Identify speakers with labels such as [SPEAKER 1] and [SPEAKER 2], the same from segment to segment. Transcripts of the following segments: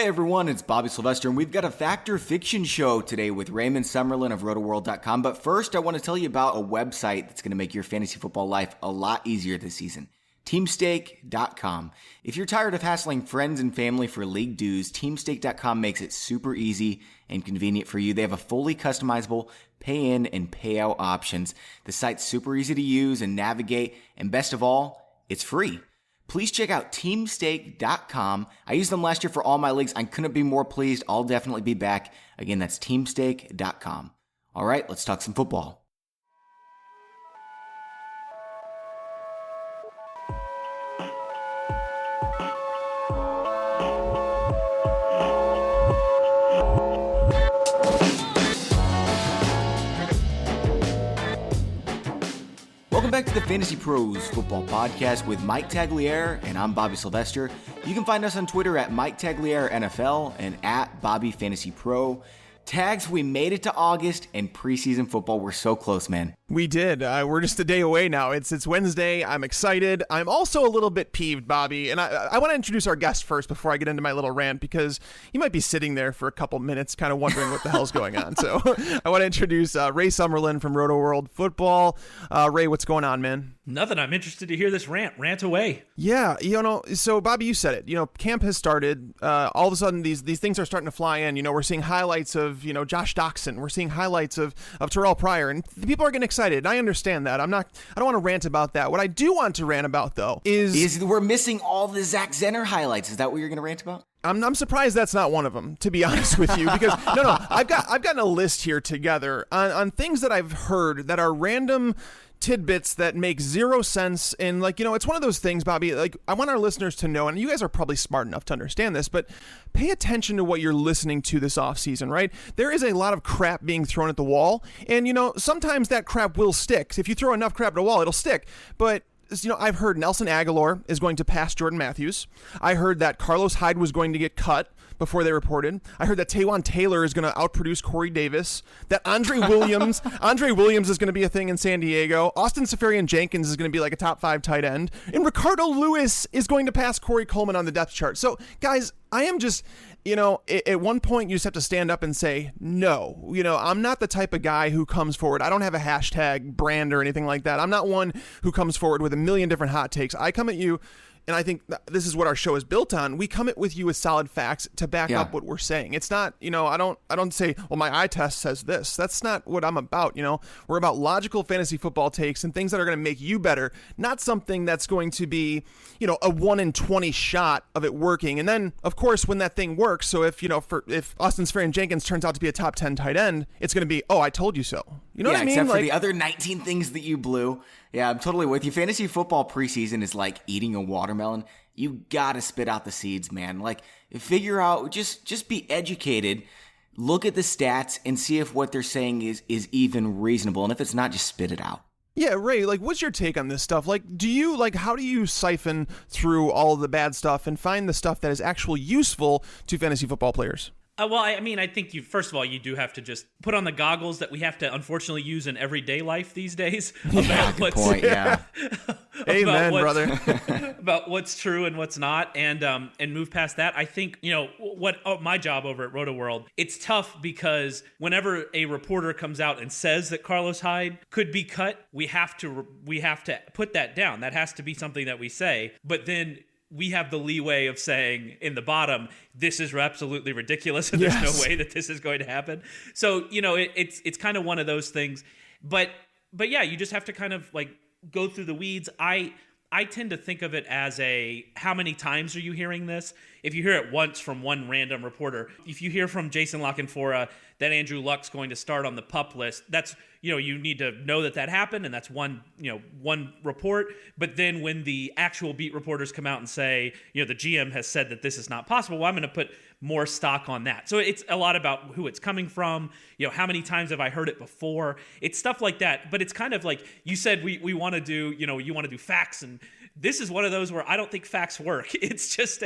[SPEAKER 1] Hey everyone, it's Bobby Sylvester, and we've got a Fact or Fiction show today with Raymond Summerlin of Rotoworld.com. But first, I want to tell you about a website that's going to make your fantasy football life a lot easier this season. Teamstake.com. If you're tired of hassling friends and family for league dues, Teamstake.com makes it super easy and convenient for you. They have a fully customizable pay-in and payout options. The site's super easy to use and navigate, and best of all, it's free. Please check out teamstake.com. I used them last year for all my leagues. I couldn't be more pleased. I'll definitely be back. Again, that's teamstake.com. All right, let's talk some football. Welcome back to the Fantasy Pros Football Podcast with Mike Tagliere, and I'm Bobby Sylvester. You can find us on Twitter at Mike Tagliere NFL and at Bobby Fantasy Pro. Tags, we made it to August, and preseason football, we're so close, man.
[SPEAKER 2] We did. We're just a day away now. It's Wednesday. I'm excited. I'm also a little bit peeved, Bobby. And I want to introduce our guest first before I get into my little rant, because you might be sitting there for a couple minutes kind of wondering what the hell's going on. So I want to introduce Ray Summerlin from Rotoworld Football. Ray, what's going on, man?
[SPEAKER 3] Nothing. I'm interested to hear this rant. Rant away.
[SPEAKER 2] Yeah, so Bobby, you said it. Camp has started. All of a sudden, these things are starting to fly in. We're seeing highlights of, Josh Doxson. We're seeing highlights of Terrell Pryor, and people are getting excited. And I understand that. I don't want to rant about that. What I do want to rant about, though, is
[SPEAKER 1] we're missing all the Zach Zenner highlights. Is that what you're going to rant about?
[SPEAKER 2] I'm surprised that's not one of them, to be honest with you, because no, I've gotten a list here together on things that I've heard that are random tidbits that make zero sense. And it's one of those things, Bobby, I want our listeners to know, and you guys are probably smart enough to understand this, but pay attention to what you're listening to this offseason, right? There is a lot of crap being thrown at the wall, and sometimes that crap will stick. If you throw enough crap at a wall, it'll stick. But I've heard Nelson Aguilar is going to pass Jordan Matthews. I heard that Carlos Hyde was going to get cut before they reported. I heard that Taywan Taylor is going to outproduce Corey Davis, that Andre Williams is going to be a thing in San Diego. Austin Seferian-Jenkins is going to be like a top 5 tight end. And Ricardo Lewis is going to pass Corey Coleman on the depth chart. So, guys, I am just, at one point you just have to stand up and say, no, I'm not the type of guy who comes forward. I don't have a hashtag brand or anything like that. I'm not one who comes forward with a million different hot takes. I come at you, and I think this is what our show is built on. We come at with you with solid facts to back up what we're saying. It's not, I don't say, well, my eye test says this. That's not what I'm about. We're about logical fantasy football takes and things that are going to make you better, not something that's going to be, a 1 in 20 shot of it working. And then, of course, when that thing works, so if Austin Seferian-Jenkins turns out to be a top 10 tight end, it's going to be, oh, I told you so. You know what I mean?
[SPEAKER 1] Except for the other 19 things that you blew. Yeah, I'm totally with you. Fantasy football preseason is like eating a watermelon. You gotta spit out the seeds, man. Figure out, just be educated. Look at the stats and see if what they're saying is even reasonable. And if it's not, just spit it out.
[SPEAKER 2] Yeah, Ray, what's your take on this stuff? How do you siphon through all the bad stuff and find the stuff that is actually useful to fantasy football players?
[SPEAKER 3] I think first of all, you do have to just put on the goggles that we have to unfortunately use in everyday life these days.
[SPEAKER 1] Good point, yeah.
[SPEAKER 2] Amen, brother.
[SPEAKER 3] About what's true and what's not, and move past that. I think, my job over at Rotoworld, it's tough because whenever a reporter comes out and says that Carlos Hyde could be cut, we have to put that down. That has to be something that we say. But then we have the leeway of saying in the bottom, this is absolutely ridiculous and there's no way that this is going to happen. So, it's kind of one of those things. But yeah, you just have to kind of go through the weeds. I tend to think of it as how many times are you hearing this? If you hear it once from one random reporter, if you hear from Jason Lockenfora that Andrew Luck's going to start on the PUP list, that's, you need to know that happened, and that's one report. But then when the actual beat reporters come out and say, the GM has said that this is not possible, well, I'm going to put more stock on that. So it's a lot about who it's coming from, how many times have I heard it before? It's stuff like that. But it's kind of like you said, we want to do, you want to do facts, and this is one of those where I don't think facts work. It's just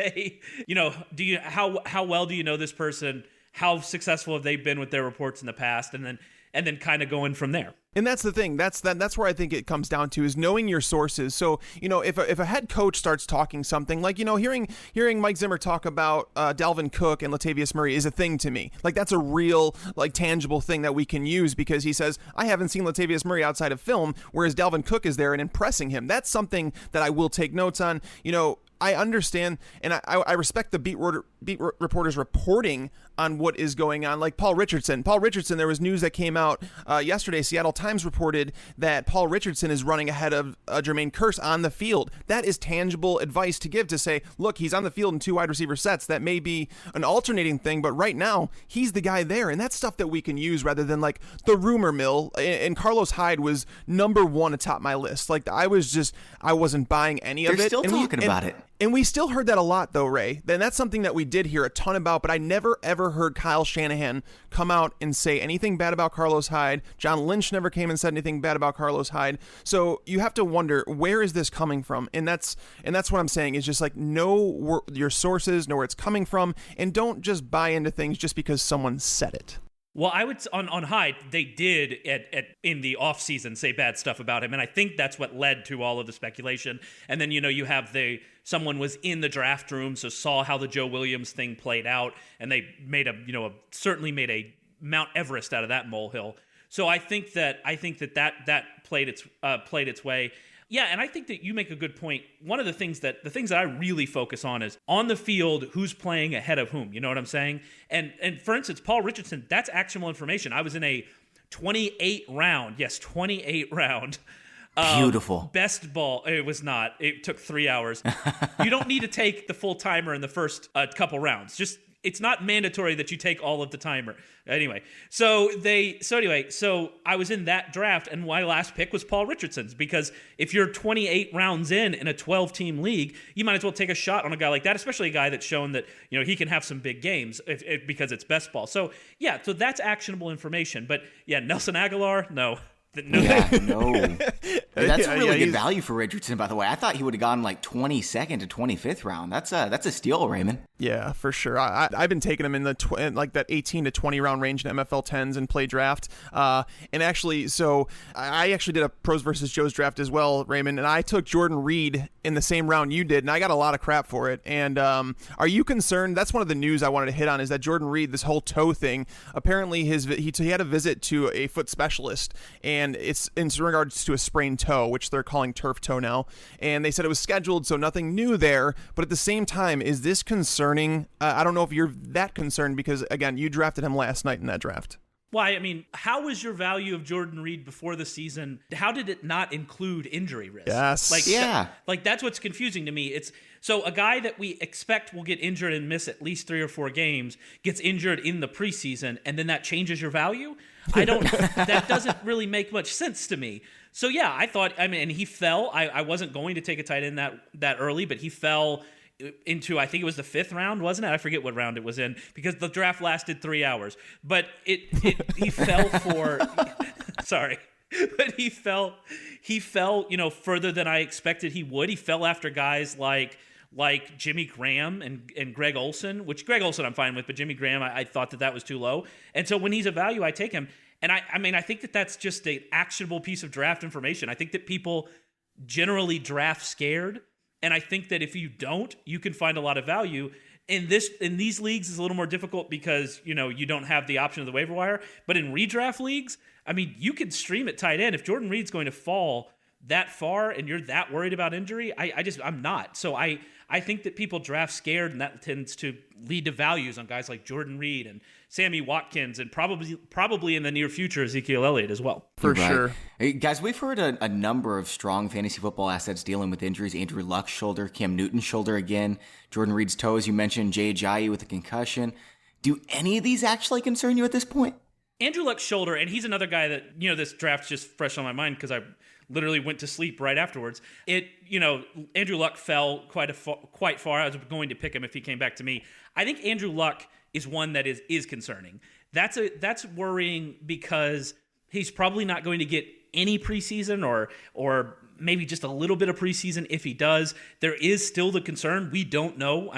[SPEAKER 3] how well do you know this person? How successful have they been with their reports in the past? And then and then kind of going from there.
[SPEAKER 2] And that's the thing. That's where I think it comes down to is knowing your sources. So, if a head coach starts talking something like, hearing Mike Zimmer talk about Dalvin Cook and Latavius Murray is a thing to me. Like, that's a real, tangible thing that we can use because he says, I haven't seen Latavius Murray outside of film, whereas Dalvin Cook is there and impressing him. That's something that I will take notes on. I understand and I respect the beat reporters reporting on what is going on, like Paul Richardson. There was news that came out yesterday. Seattle Times reported that Paul Richardson is running ahead of Jermaine Kearse on the field. That is tangible advice to give to say, look, he's on the field in 2 wide receiver sets. That may be an alternating thing, but right now he's the guy there. And that's stuff that we can use rather than the rumor mill. And Carlos Hyde was number 1 atop my list. I wasn't buying any of it.
[SPEAKER 1] They're still talking about it.
[SPEAKER 2] And we still heard that a lot, though, Ray. And that's something that we did hear a ton about, but I never, ever heard Kyle Shanahan come out and say anything bad about Carlos Hyde. John Lynch never came and said anything bad about Carlos Hyde. So you have to wonder, where is this coming from? And that's what I'm saying is just know your sources, know where it's coming from, and don't just buy into things just because someone said it.
[SPEAKER 3] Well, I would on Hyde, they did in the offseason say bad stuff about him, and I think that's what led to all of the speculation. And then you have someone was in the draft room, so saw how the Joe Williams thing played out, and they made certainly made a Mount Everest out of that molehill. So I think that played its way. Yeah, and I think that you make a good point. One of the things that I really focus on is on the field, who's playing ahead of whom. You know what I'm saying? And for instance, Paul Richardson, that's actionable information. I was in a 28 round.
[SPEAKER 1] Beautiful.
[SPEAKER 3] Best ball. It was not. It took 3 hours. You don't need to take the full timer in the first couple rounds. It's not mandatory that you take all of the timer. Anyway, so I was in that draft, and my last pick was Paul Richardson's, because if you're 28 rounds in a 12-team league, you might as well take a shot on a guy like that, especially a guy that's shown that he can have some big games because it's best ball. So yeah, so that's actionable information. But yeah, Nelson Aguilar, no.
[SPEAKER 1] No. That's a really good value for Richardson, by the way. I thought he would have gone 22nd to 25th round. That's a steal, Raymond.
[SPEAKER 2] Yeah, for sure. I've been taking him in that 18 to 20 round range in MFL 10s and play draft. And actually, so I actually did a Pros versus Joe's draft as well, Raymond, and I took Jordan Reed in the same round you did, and I got a lot of crap for it. And are you concerned? That's one of the news I wanted to hit on, is that Jordan Reed, this whole toe thing, apparently he had a visit to a foot specialist, and it's in regards to a sprained toe, which they're calling turf toe now. And they said it was scheduled, so nothing new there. But at the same time, is this concerning? I don't know if you're that concerned because, again, you drafted him last night in that draft.
[SPEAKER 3] Why? I mean, how was your value of Jordan Reed before the season? How did it not include injury risk?
[SPEAKER 2] Yes.
[SPEAKER 3] That's what's confusing to me. It's so a guy that we expect will get injured and miss at least 3 or 4 games gets injured in the preseason, and then that changes your value? That doesn't really make much sense to me. So yeah, and he fell. I wasn't going to take a tight end that early, but he fell into, I think it was the 5th round, wasn't it? I forget what round it was in because the draft lasted 3 hours. But he fell for sorry. But he fell, further than I expected he would. He fell after guys like Jimmy Graham and Greg Olsen, which Greg Olsen I'm fine with, but Jimmy Graham, I thought that was too low. And so when he's a value, I take him. And I think that that's just an actionable piece of draft information. I think that people generally draft scared. And I think that if you don't, you can find a lot of value. In these leagues, it's a little more difficult because, you don't have the option of the waiver wire. But in redraft leagues, you can stream at tight end. If Jordan Reed's going to fall that far and you're that worried about injury, I'm not. So I think that people draft scared, and that tends to lead to values on guys like Jordan Reed and Sammy Watkins, and probably in the near future Ezekiel Elliott as well.
[SPEAKER 2] For sure.
[SPEAKER 1] Hey, guys, we've heard a number of strong fantasy football assets dealing with injuries. Andrew Luck's shoulder, Cam Newton's shoulder again, Jordan Reed's toe, as you mentioned, Jay Ajayi with a concussion. Do any of these actually concern you at this point?
[SPEAKER 3] Andrew Luck's shoulder, and he's another guy that, this draft's just fresh on my mind because I literally went to sleep right afterwards. Andrew Luck fell quite far. I was going to pick him if he came back to me. I think Andrew Luck is one that is concerning. That's worrying because he's probably not going to get any preseason or maybe just a little bit of preseason if he does. There is still the concern. We don't know.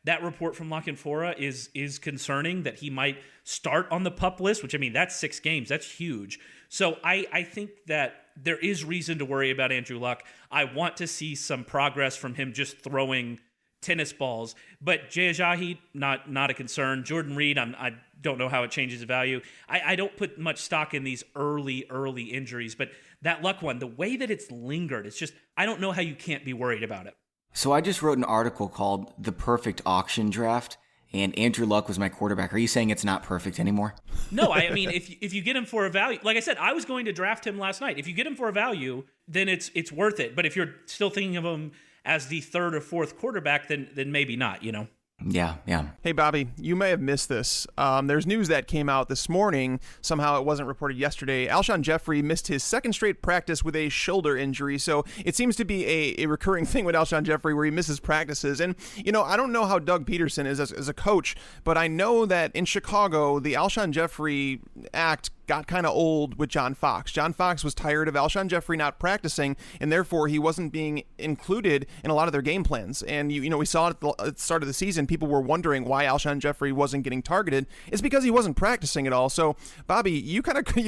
[SPEAKER 3] that report from La Canfora is concerning, that he might start on the PUP list, which, I mean, that's 6 games. That's huge. So I think that there is reason to worry about Andrew Luck. I want to see some progress from him just throwing tennis balls. But Jay Ajayi, not a concern. Jordan Reed, I don't know how it changes the value. I don't put much stock in these early injuries, but that Luck one, the way that it's lingered, it's just, I don't know how you can't be worried about it.
[SPEAKER 1] So I just wrote an article called The Perfect Auction Draft, and Andrew Luck was my quarterback. Are you saying it's not perfect anymore?
[SPEAKER 3] No, I mean, if you get him for a value, like I said, I was going to draft him last night. If you get him for a value, then it's worth it. But if you're still thinking of him as the 3rd or 4th quarterback, then maybe not, you know?
[SPEAKER 1] Yeah.
[SPEAKER 2] Hey, Bobby, you may have missed this. There's news that came out this morning. Somehow it wasn't reported yesterday. Alshon Jeffrey missed his 2nd straight practice with a shoulder injury. So it seems to be a recurring thing with Alshon Jeffrey where he misses practices. And, you know, I don't know how Doug Peterson is as a coach, but I know that in Chicago, the Alshon Jeffrey act got kind of old with John Fox. John Fox was tired of Alshon Jeffrey not practicing, and therefore he wasn't being included in a lot of their game plans. And, you know, we saw at the start of the season, people were wondering why Alshon Jeffrey wasn't getting targeted. It's because he wasn't practicing at all. So, Bobby, you've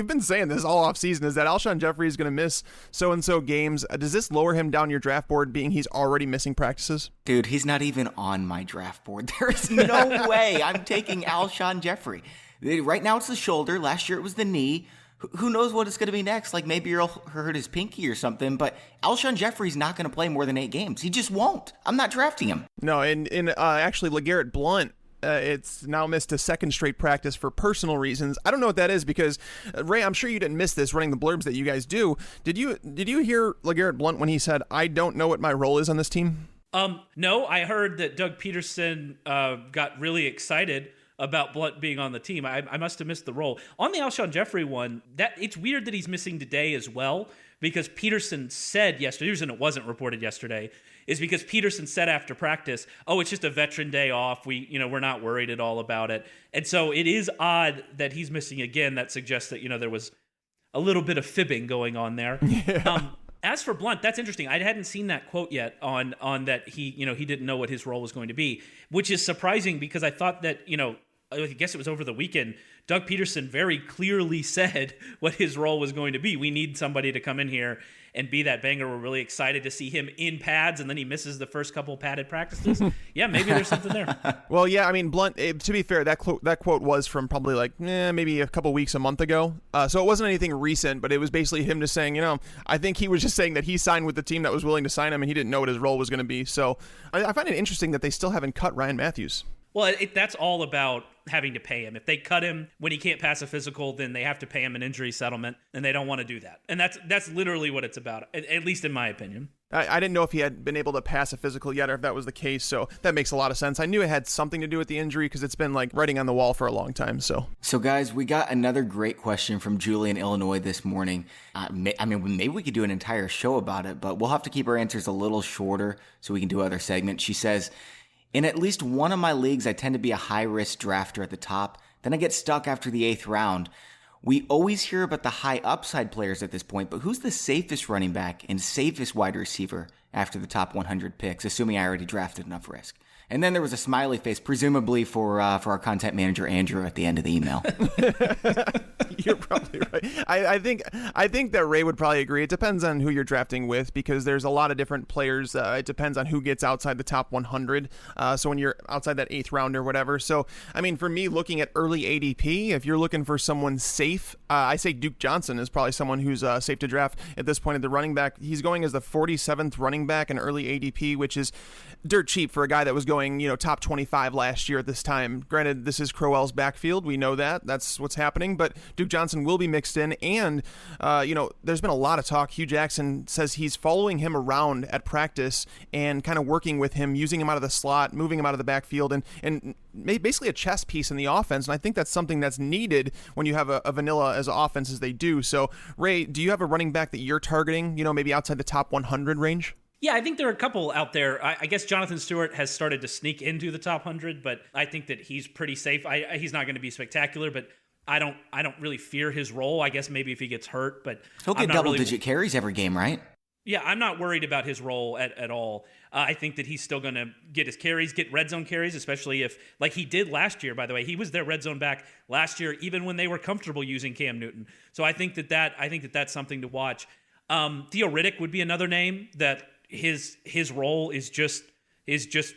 [SPEAKER 2] been saying this all off season, is that Alshon Jeffrey is going to miss so-and-so games. Does this lower him down your draft board, being he's already missing practices?
[SPEAKER 1] Dude, he's not even on my draft board. There is no way I'm taking Alshon Jeffrey. Right now it's the shoulder. Last year it was the knee. Who knows what it's going to be next? Like maybe he'll hurt his pinky or something. But Alshon Jeffrey's not going to play more than 8 games. He just won't. I'm not drafting him.
[SPEAKER 2] No, and actually LeGarrette Blount, it's now missed a 2nd straight practice for personal reasons. I don't know what that is because, Ray, I'm sure you didn't miss this running the blurbs that you guys do. Did you hear LeGarrette Blount when he said, "I don't know what my role is on this team"?
[SPEAKER 3] No, I heard that Doug Peterson got really excited about Blount being on the team. I must have missed the role. On the Alshon Jeffrey one, that it's weird that he's missing today as well, because Peterson said yesterday, the reason it wasn't reported yesterday is because Peterson said after practice, "Oh, it's just a veteran day off. We're not worried at all about it." And so it is odd that he's missing again. That suggests that, there was a little bit of fibbing going on there. Yeah. As for Blount, that's interesting. I hadn't seen that quote yet on that he didn't know what his role was going to be, which is surprising because I thought that, I guess it was over the weekend, Doug Peterson very clearly said what his role was going to be. We need somebody to come in here and be that banger. We're really excited to see him in pads, and then he misses the first couple padded practices. Yeah, maybe there's something there.
[SPEAKER 2] Well, yeah, I mean, Blount, to be fair, that quote was from probably maybe a couple weeks, a month ago. So it wasn't anything recent, but it was basically him just saying, I think he was just saying that he signed with the team that was willing to sign him, and he didn't know what his role was going to be. So I find it interesting that they still haven't cut Ryan Matthews.
[SPEAKER 3] Well, that's all about having to pay him. If they cut him when he can't pass a physical, then they have to pay him an injury settlement, and they don't want to do that. And that's literally what it's about, at least in my opinion.
[SPEAKER 2] I didn't know if he had been able to pass a physical yet or if that was the case, so that makes a lot of sense. I knew it had something to do with the injury because it's been like writing on the wall for a long time. So
[SPEAKER 1] guys, we got another great question from Julie in Illinois this morning. Maybe we could do an entire show about it, but we'll have to keep our answers a little shorter so we can do other segments. She says, "In at least one of my leagues, I tend to be a high-risk drafter at the top. Then I get stuck after the 8th round. We always hear about the high upside players at this point, but who's the safest running back and safest wide receiver after the top 100 picks, assuming I already drafted enough risk?" And then there was a smiley face, presumably for our content manager, Andrew, at the end of the email.
[SPEAKER 2] You're probably right. I think that Ray would probably agree. It depends on who you're drafting with because there's a lot of different players. It depends on who gets outside the top 100. So when you're outside that 8th round or whatever. So, I mean, for me, looking at early ADP, if you're looking for someone safe, I say Duke Johnson is probably someone who's safe to draft at this point at the running back. He's going as the 47th running back in early ADP, which is dirt cheap for a guy that was going, top 25 last year at this time. Granted, this is Crowell's backfield. We know that. That's what's happening. But Duke Johnson will be mixed in. And, there's been a lot of talk. Hugh Jackson says he's following him around at practice and kind of working with him, using him out of the slot, moving him out of the backfield, and basically a chess piece in the offense. And I think that's something that's needed when you have a vanilla as offense as they do. So, Ray, do you have a running back that you're targeting, maybe outside the top 100 range?
[SPEAKER 3] Yeah, I think there are a couple out there. I guess Jonathan Stewart has started to sneak into the top 100, but I think that he's pretty safe. He's not going to be spectacular, but I don't really fear his role. I guess maybe if he gets hurt, but
[SPEAKER 1] he'll get double-digit carries every game, right?
[SPEAKER 3] Yeah, I'm not worried about his role at all. I think that he's still going to get his carries, get red zone carries, especially if, like he did last year, by the way. He was their red zone back last year, even when they were comfortable using Cam Newton. So I think that's something to watch. Theo Riddick would be another name that his role is just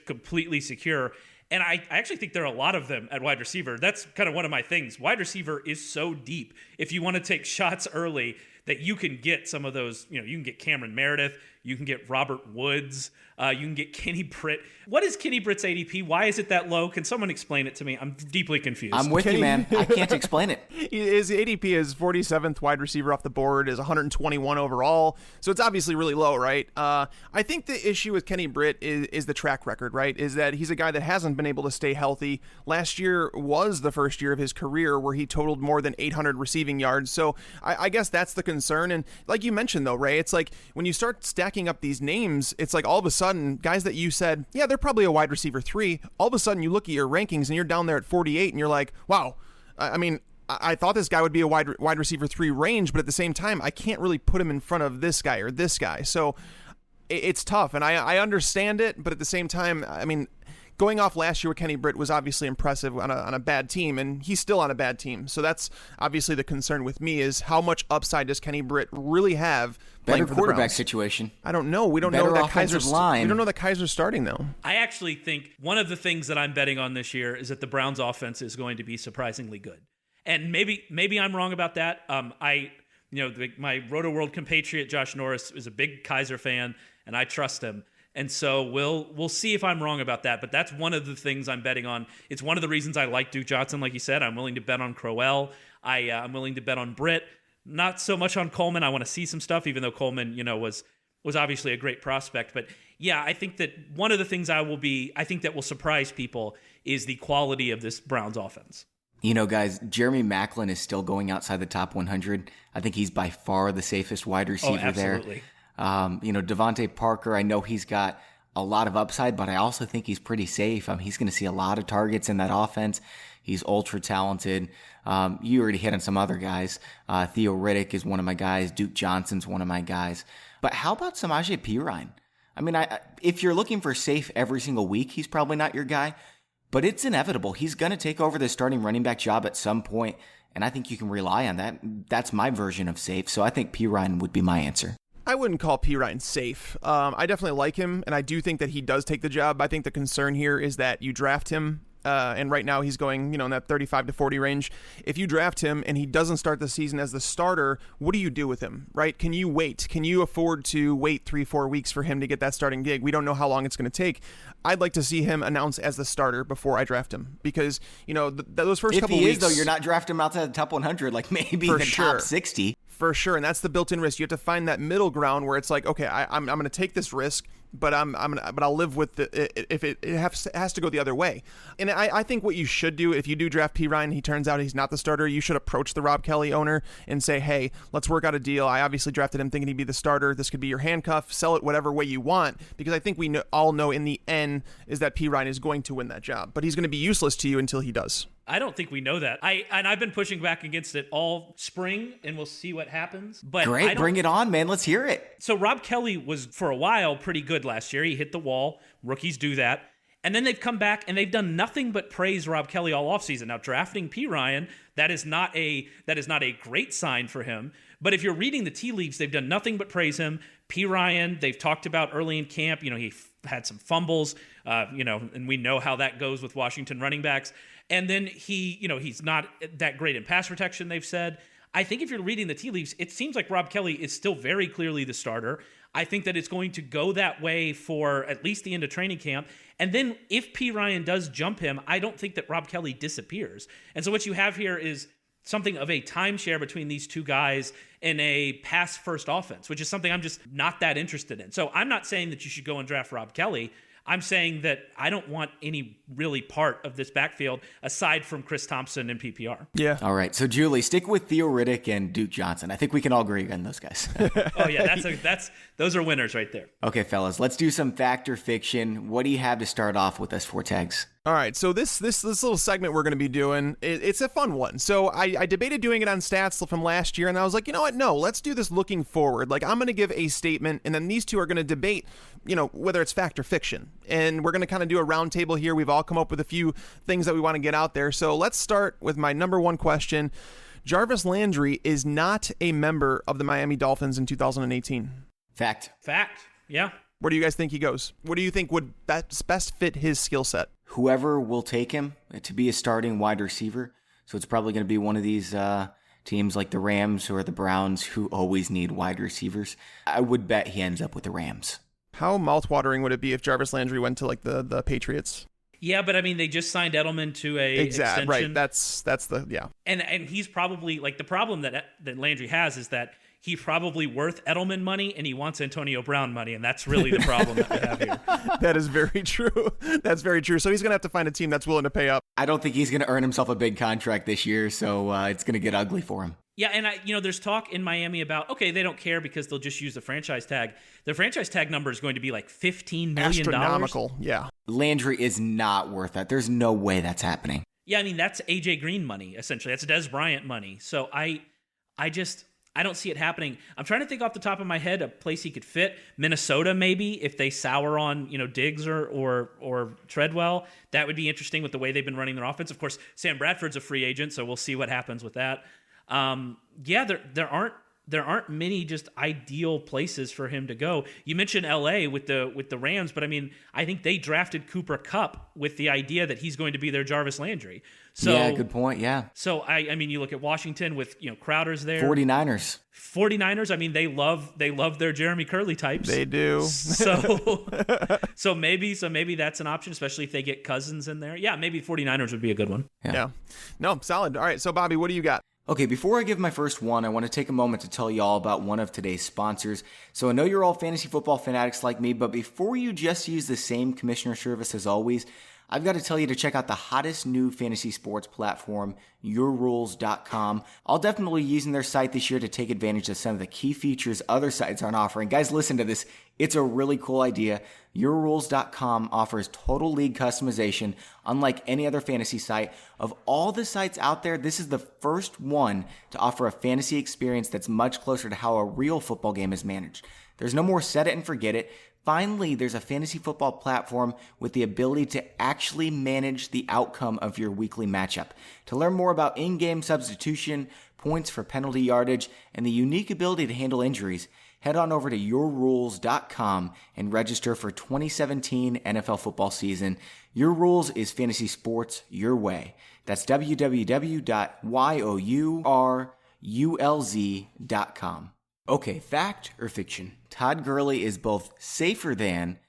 [SPEAKER 3] completely secure. And I actually think there are a lot of them at wide receiver. That's kind of one of my things. Wide receiver is so deep. If you want to take shots early, that you can get some of those, you can get Cameron Meredith, you can get Robert Woods, you can get Kenny Britt. What is Kenny Britt's ADP? Why is it that low? Can someone explain it to me? I'm deeply confused.
[SPEAKER 1] I'm with you, man. I can't explain it.
[SPEAKER 2] His ADP is 47th wide receiver off the board, is 121 overall, so it's obviously really low, right? I think the issue with Kenny Britt is the track record, right? Is that he's a guy that hasn't been able to stay healthy. Last year was the first year of his career where he totaled more than 800 receiving yards, so I guess that's the concern. And like you mentioned, though, Ray, it's like when you start stacking up these names, it's like all of a sudden, guys that you said, yeah, they're probably a wide receiver 3, all of a sudden you look at your rankings and you're down there at 48 and you're like, wow, I mean, I thought this guy would be a wide receiver 3 range, but at the same time, I can't really put him in front of this guy or this guy. So it's tough, and I understand it, but at the same time, I mean, going off last year with Kenny Britt was obviously impressive on a bad team, and he's still on a bad team. So that's obviously the concern with me is how much upside does Kenny Britt really have?
[SPEAKER 1] Better quarterback situation.
[SPEAKER 2] I don't know. We don't know that Kaiser's line. We don't know that Kaiser's starting though.
[SPEAKER 3] I actually think one of the things that I'm betting on this year is that the Browns' offense is going to be surprisingly good, and maybe I'm wrong about that. My Rotoworld compatriot Josh Norris is a big Kaiser fan, and I trust him. And so we'll see if I'm wrong about that. But that's one of the things I'm betting on. It's one of the reasons I like Duke Johnson. Like you said, I'm willing to bet on Crowell. I'm willing to bet on Britt. Not so much on Coleman. I want to see some stuff, even though Coleman, was obviously a great prospect. But yeah, I think that one of the things I think that will surprise people is the quality of this Browns offense.
[SPEAKER 1] Guys, Jeremy Maclin is still going outside the top 100. I think he's by far the safest wide receiver there. Devontae Parker, I know he's got a lot of upside, but I also think he's pretty safe. He's going to see a lot of targets in that offense. He's ultra talented. You already hit on some other guys. Theo Riddick is one of my guys. Duke Johnson's one of my guys. But how about Samaje Perine? I mean, if you're looking for safe every single week, he's probably not your guy. But it's inevitable. He's going to take over the starting running back job at some point, and I think you can rely on that. That's my version of safe, so I think Perine would be my answer.
[SPEAKER 2] I wouldn't call Perine safe. I definitely like him, and I do think that he does take the job. I think the concern here is that you draft him, and right now he's going, in that 35 to 40 range. If you draft him and he doesn't start the season as the starter, what do you do with him, right? Can you wait? Can you afford to wait 3-4 weeks for him to get that starting gig? We don't know how long it's going to take. I'd like to see him announced as the starter before I draft him because, those first couple weeks.
[SPEAKER 1] If he is, though, you're not drafting him outside the top 100, like maybe the top 60.
[SPEAKER 2] For sure, and that's the built-in risk. You have to find that middle ground where it's like, okay, I'm going to take this risk, but I'll live with it if it has to go the other way. And I think what you should do if you do draft Perine, he turns out he's not the starter. You should approach the Rob Kelly owner and say, hey, let's work out a deal. I obviously drafted him thinking he'd be the starter. This could be your handcuff. Sell it whatever way you want, because I think we all know in the end is that Perine is going to win that job, but he's going to be useless to you until he does.
[SPEAKER 3] I don't think we know that. I've been pushing back against it all spring, and we'll see what happens. But
[SPEAKER 1] great, bring it on, man. Let's hear it.
[SPEAKER 3] So Rob Kelly was, for a while, pretty good last year. He hit the wall. Rookies do that. And then they've come back, and they've done nothing but praise Rob Kelly all offseason. Now, drafting Perine, that is not a great sign for him. But if you're reading the tea leaves, they've done nothing but praise him. Perine, they've talked about early in camp. He had some fumbles, and we know how that goes with Washington running backs. And then he's not that great in pass protection, they've said. I think if you're reading the tea leaves, it seems like Rob Kelly is still very clearly the starter. I think that it's going to go that way for at least the end of training camp. And then if Perine does jump him, I don't think that Rob Kelly disappears. And so what you have here is something of a timeshare between these two guys in a pass-first offense, which is something I'm just not that interested in. So I'm not saying that you should go and draft Rob Kelly. I'm saying that I don't want any really part of this backfield aside from Chris Thompson and PPR.
[SPEAKER 2] Yeah.
[SPEAKER 1] All right. So, Julie, stick with Theo Riddick and Duke Johnson. I think we can all agree on those guys.
[SPEAKER 3] Oh, yeah. Those are winners right there.
[SPEAKER 1] Okay, fellas, let's do some fact or fiction. What do you have to start off with us for tags?
[SPEAKER 2] All right, so this little segment we're going to be doing, it's a fun one. So I debated doing it on stats from last year, and I was like, you know what? No, let's do this looking forward. Like, I'm going to give a statement, and then these two are going to debate, whether it's fact or fiction. And we're going to kind of do a round table here. We've all come up with a few things that we want to get out there. So let's start with my number one question. Jarvis Landry is not a member of the Miami Dolphins in 2018.
[SPEAKER 1] Fact.
[SPEAKER 3] Yeah.
[SPEAKER 2] Where do you guys think he goes? What do you think would best fit his skill set?
[SPEAKER 1] Whoever will take him to be a starting wide receiver. So it's probably going to be one of these teams like the Rams or the Browns who always need wide receivers. I would bet he ends up with the Rams.
[SPEAKER 2] How mouthwatering would it be if Jarvis Landry went to like the Patriots?
[SPEAKER 3] Yeah, but I mean, they just signed Edelman to a extension.
[SPEAKER 2] Right. That's the.
[SPEAKER 3] And he's probably like, the problem that Landry has is that he's probably worth Edelman money and he wants Antonio Brown money, and that's really the problem that we have here.
[SPEAKER 2] That is very true. That's very true. So he's going to have to find a team that's willing to pay up.
[SPEAKER 1] I don't think he's going to earn himself a big contract this year, so it's going to get ugly for him.
[SPEAKER 3] Yeah, and there's talk in Miami about, okay, they don't care because they'll just use the franchise tag. The franchise tag number is going to be like $15 million.
[SPEAKER 2] Astronomical, yeah.
[SPEAKER 1] Landry is not worth that. There's no way that's happening.
[SPEAKER 3] Yeah, I mean, that's AJ Green money, essentially. That's Des Bryant money. So I don't see it happening. I'm trying to think off the top of my head a place he could fit. Minnesota, maybe, if they sour on Diggs or Treadwell. That would be interesting with the way they've been running their offense. Of course, Sam Bradford's a free agent, so we'll see what happens with that. There aren't many just ideal places for him to go. You mentioned LA with the Rams, but I mean, I think they drafted Cooper Kupp with the idea that he's going to be their Jarvis Landry. So,
[SPEAKER 1] yeah, good point. Yeah.
[SPEAKER 3] So I mean, you look at Washington with Crowder's there.
[SPEAKER 1] 49ers.
[SPEAKER 3] I mean, they love their Jeremy Curley types.
[SPEAKER 2] They do.
[SPEAKER 3] So maybe that's an option, especially if they get Cousins in there. Yeah, maybe 49ers would be a good one.
[SPEAKER 2] Yeah. No, solid. All right. So Bobby, what do you got?
[SPEAKER 1] Okay, before I give my first one, I want to take a moment to tell you all about one of today's sponsors. So I know you're all fantasy football fanatics like me, but before you just use the same commissioner service as always, I've got to tell you to check out the hottest new fantasy sports platform, yourrules.com. I'll definitely be using their site this year to take advantage of some of the key features other sites aren't offering. Guys, listen to this. It's a really cool idea. Yourrules.com offers total league customization, unlike any other fantasy site. Of all the sites out there, this is the first one to offer a fantasy experience that's much closer to how a real football game is managed. There's no more set it and forget it. Finally, there's a fantasy football platform with the ability to actually manage the outcome of your weekly matchup. To learn more about in-game substitution, points for penalty yardage, and the unique ability to handle injuries, head on over to yourrules.com and register for 2017 NFL football season. Your Rules is fantasy sports your way. That's www.yourulz.com. Okay, fact or fiction? Todd Gurley is both safer than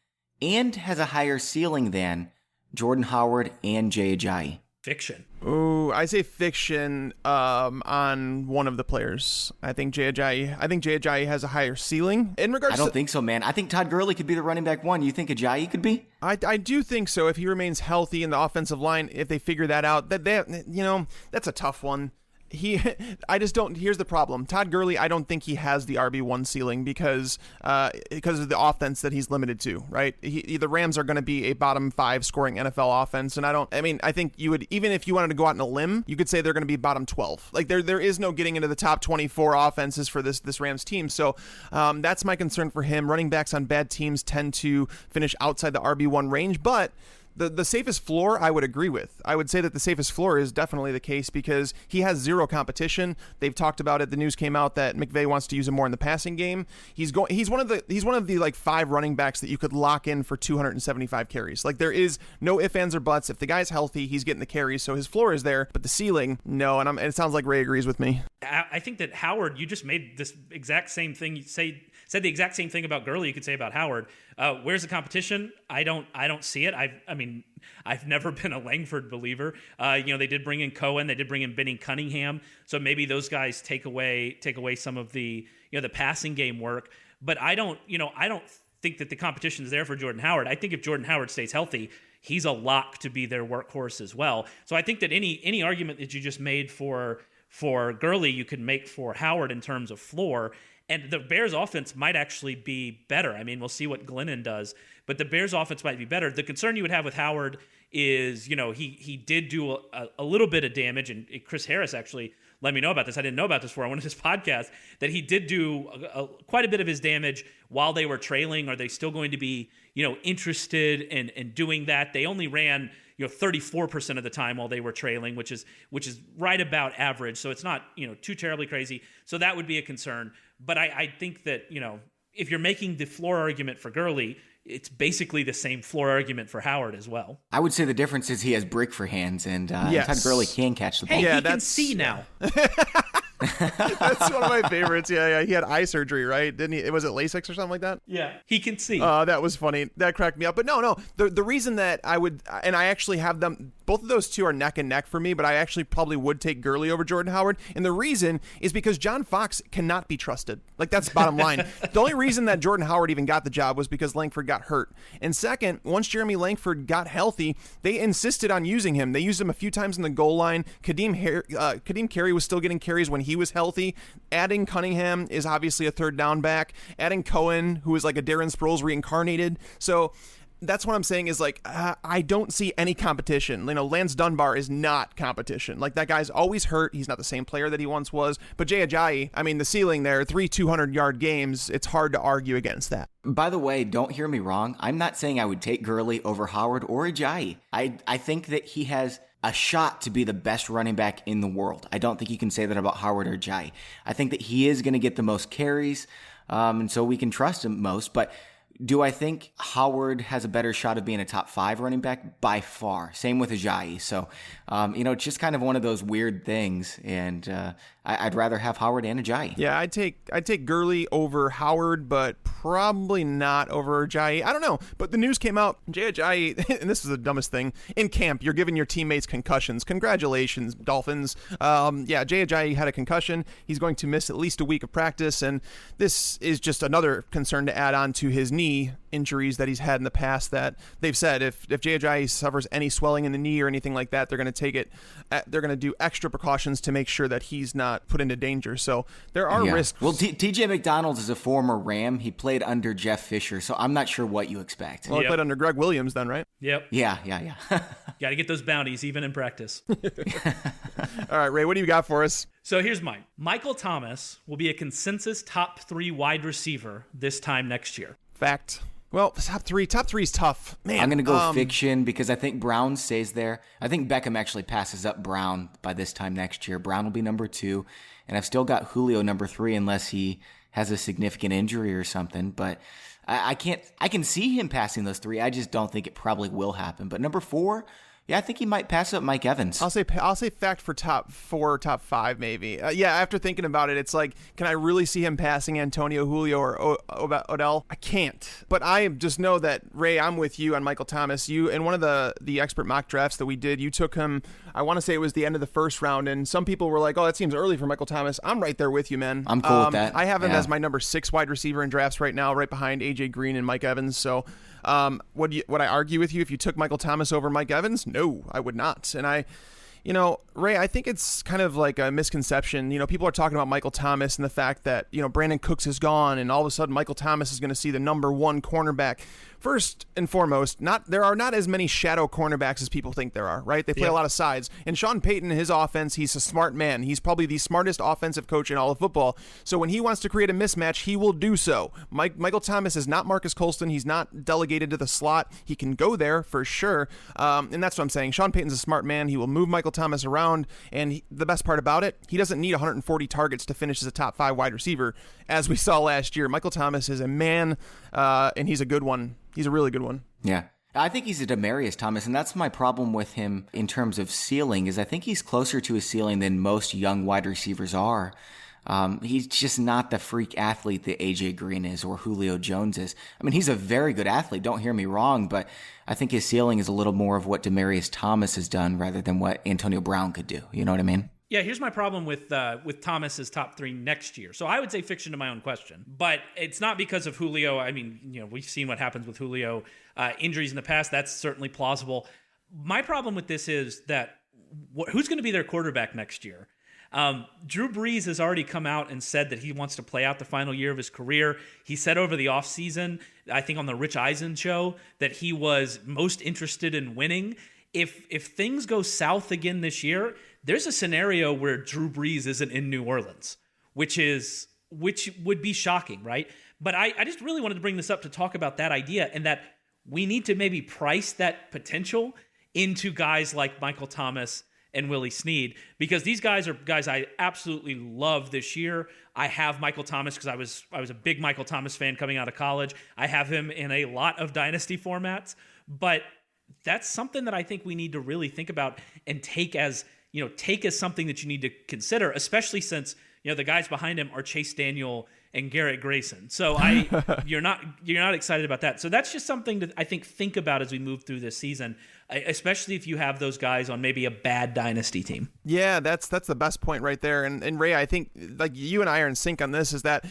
[SPEAKER 1] and has a higher ceiling than Jordan Howard and Jay Ajayi.
[SPEAKER 3] Fiction.
[SPEAKER 2] Ooh, I say fiction on one of the players. I think Jay Ajayi has a higher ceiling. In regards
[SPEAKER 1] I don't think so, man. I think Todd Gurley could be the running back one. You think Ajayi could be?
[SPEAKER 2] I do think so. If he remains healthy in the offensive line, if they figure that out, that's a tough one. Here's the problem. Todd Gurley, I don't think he has the RB1 ceiling because of the offense that he's limited to, right? The Rams are going to be a bottom 5 scoring NFL offense. And I think you would, even if you wanted to go out on a limb, you could say they're going to be bottom 12. Like there is no getting into the top 24 offenses for this Rams team. So that's my concern for him. Running backs on bad teams tend to finish outside the RB1 range, but the safest floor, I would agree with. I would say that the safest floor is definitely the case because he has zero competition. They've talked about it. The news came out that McVay wants to use him more in the passing game. He's one of the like 5 running backs that you could lock in for 275 carries. Like there is no ifs, ands, or buts. If the guy's healthy, he's getting the carries, so his floor is there. But the ceiling, no. And it sounds like Ray agrees with me.
[SPEAKER 3] I think that Howard, you just made this exact same thing. You said the exact same thing about Gurley you could say about Howard. Where's the competition? I don't see it. I've never been a Langford believer. They did bring in Cohen, they did bring in Benny Cunningham, so maybe those guys take away some of the the passing game work. But I don't think that the competition is there for Jordan Howard. I think if Jordan Howard stays healthy, he's a lock to be their workhorse as well. So I think that any argument that you just made for Gurley, you could make for Howard in terms of floor. And the Bears offense might actually be better. I mean, we'll see what Glennon does, but the Bears offense might be better. The concern you would have with Howard is, he did do a little bit of damage, and Chris Harris actually let me know about this. I didn't know about this before I went to this podcast, that he did do quite a bit of his damage while they were trailing. Are they still going to be, interested in doing that? They only ran 34% of the time while they were trailing, which is right about average. So it's not, too terribly crazy. So that would be a concern. But I think that, if you're making the floor argument for Gurley, it's basically the same floor argument for Howard as well.
[SPEAKER 1] I would say the difference is he has brick for hands, and Todd Gurley can catch the ball.
[SPEAKER 3] Hey, he can see now.
[SPEAKER 2] That's one of my favorites. Yeah. He had eye surgery, right? Didn't he? Was it LASIK or something like that?
[SPEAKER 3] Yeah, he can see.
[SPEAKER 2] That was funny. That cracked me up. But no. The reason that I would, and I actually have them, both of those two are neck and neck for me, but I actually probably would take Gurley over Jordan Howard. And the reason is because John Fox cannot be trusted. Like, that's bottom line. The only reason that Jordan Howard even got the job was because Langford got hurt. And second, once Jeremy Langford got healthy, they insisted on using him. They used him a few times in the goal line. Kadeem Carey was still getting carries when he was healthy. Adding Cunningham is obviously a third down back. Adding Cohen, who is like a Darren Sproles reincarnated. So that's what I'm saying is, like, I don't see any competition. Lance Dunbar is not competition. Like, that guy's always hurt. He's not the same player that he once was. But Jay Ajayi, I mean, the ceiling there, 3 200-yard games, it's hard to argue against that.
[SPEAKER 1] By the way, don't hear me wrong. I'm not saying I would take Gurley over Howard or Ajayi. I think that he has a shot to be the best running back in the world. I don't think you can say that about Howard or Ajayi. I think that he is going to get the most carries, and so we can trust him most. But do I think Howard has a better shot of being a top 5 running back? By far. Same with Ajayi. So, it's just kind of one of those weird things. And I'd rather have Howard and Ajayi.
[SPEAKER 2] Yeah, I'd take Gurley over Howard, but probably not over Ajayi. I don't know. But the news came out, Jay Ajayi, and this is the dumbest thing, in camp, you're giving your teammates concussions. Congratulations, Dolphins. Jay Ajayi had a concussion. He's going to miss at least a week of practice, and this is just another concern to add on to his knee injuries that he's had in the past, that they've said if Jay Ajayi suffers any swelling in the knee or anything like that, they're going to do extra precautions to make sure that he's not put into danger. So there are risks.
[SPEAKER 1] Well, TJ McDonald is a former Ram. He played under Jeff Fisher, so I'm not sure what you expect.
[SPEAKER 2] Well, he played under Greg Williams then, right?
[SPEAKER 3] Yep.
[SPEAKER 1] Yeah.
[SPEAKER 3] Got to get those bounties even in practice.
[SPEAKER 2] All right, Ray, what do you got for us?
[SPEAKER 3] So here's mine. Michael Thomas will be a consensus top 3 wide receiver this time next year.
[SPEAKER 2] Fact. Well, top three is tough. Man,
[SPEAKER 1] I'm going to go fiction because I think Brown stays there. I think Beckham actually passes up Brown by this time next year. Brown will be number 2, and I've still got Julio number 3 unless he has a significant injury or something. But I can see him passing those 3. I just don't think it probably will happen. But number 4, yeah, I think he might pass up Mike Evans.
[SPEAKER 2] I'll say fact for top 4, top 5 maybe. After thinking about it, it's like, can I really see him passing Antonio, Julio, or Odell? I can't. But I just know that, Ray, I'm with you on Michael Thomas. You, in one of the expert mock drafts that we did, you took him, I want to say it was the end of the first round, and some people were like, oh, that seems early for Michael Thomas. I'm right there with you, man.
[SPEAKER 1] I'm cool with that.
[SPEAKER 2] I have him as my number 6 wide receiver in drafts right now, right behind AJ Green and Mike Evans. So would I argue with you if you took Michael Thomas over Mike Evans? No, I would not. And Ray, I think it's kind of like a misconception. People are talking about Michael Thomas and the fact that, Brandon Cooks is gone and all of a sudden Michael Thomas is going to see the number 1 cornerback. First and foremost, there are not as many shadow cornerbacks as people think there are, right? They play a lot of sides. And Sean Payton, his offense, he's a smart man. He's probably the smartest offensive coach in all of football. So when he wants to create a mismatch, he will do so. Michael Thomas is not Marcus Colston. He's not delegated to the slot. He can go there for sure. And that's what I'm saying. Sean Payton's a smart man. He will move Michael Thomas around. And the best part about it, he doesn't need 140 targets to finish as a top 5 wide receiver, as we saw last year. Michael Thomas is a man, and he's a good one. He's a really good one.
[SPEAKER 1] Yeah. I think he's a Demaryius Thomas, and that's my problem with him in terms of ceiling, is I think he's closer to his ceiling than most young wide receivers are. He's just not the freak athlete that AJ Green is or Julio Jones is. I mean, he's a very good athlete, don't hear me wrong, but I think his ceiling is a little more of what Demaryius Thomas has done rather than what Antonio Brown could do. You know what I mean?
[SPEAKER 3] Yeah, here's my problem with Thomas's top 3 next year. So I would say fiction to my own question, but it's not because of Julio. I mean, we've seen what happens with Julio injuries in the past. That's certainly plausible. My problem with this is that who's going to be their quarterback next year? Drew Brees has already come out and said that he wants to play out the final year of his career. He said over the offseason, I think on the Rich Eisen show, that he was most interested in winning. if things go south again this year, there's a scenario where Drew Brees isn't in New Orleans, which would be shocking, right? But I just really wanted to bring this up to talk about that idea, and that we need to maybe price that potential into guys like Michael Thomas and Willie Snead, because these guys are guys I absolutely love this year. I have Michael Thomas because I was a big Michael Thomas fan coming out of college. I have him in a lot of dynasty formats, but that's something that I think we need to really think about and take as something that you need to consider, especially since the guys behind him are Chase Daniel and Garrett Grayson. So you're not excited about that. So that's just something to, I think about as we move through this season, especially if you have those guys on maybe a bad dynasty team.
[SPEAKER 2] Yeah, that's the best point right there. And Ray, I think like you and I are in sync on this, is that,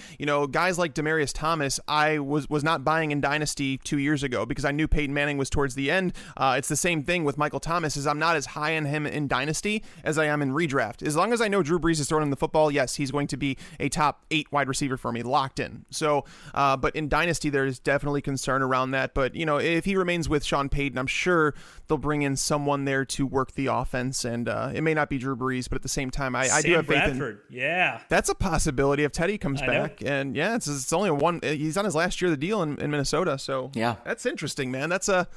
[SPEAKER 2] guys like Demaryius Thomas, I was not buying in dynasty 2 years ago because I knew Peyton Manning was towards the end. It's the same thing with Michael Thomas, is I'm not as high on him in dynasty as I am in redraft. As long as I know Drew Brees is throwing him the football, yes, he's going to be a top 8 wide receiver for me, locked in. So, but in dynasty, there's definitely concern around that. But, if he remains with Sean Payton, I'm sure they'll bring in someone there to work the offense. And it may not be Drew Brees, but at the same time, I do have faith
[SPEAKER 3] Bradford. Yeah.
[SPEAKER 2] That's a possibility if Teddy comes back. And yeah, it's only he's on his last year of the deal in Minnesota. So yeah, that's interesting, man. That's a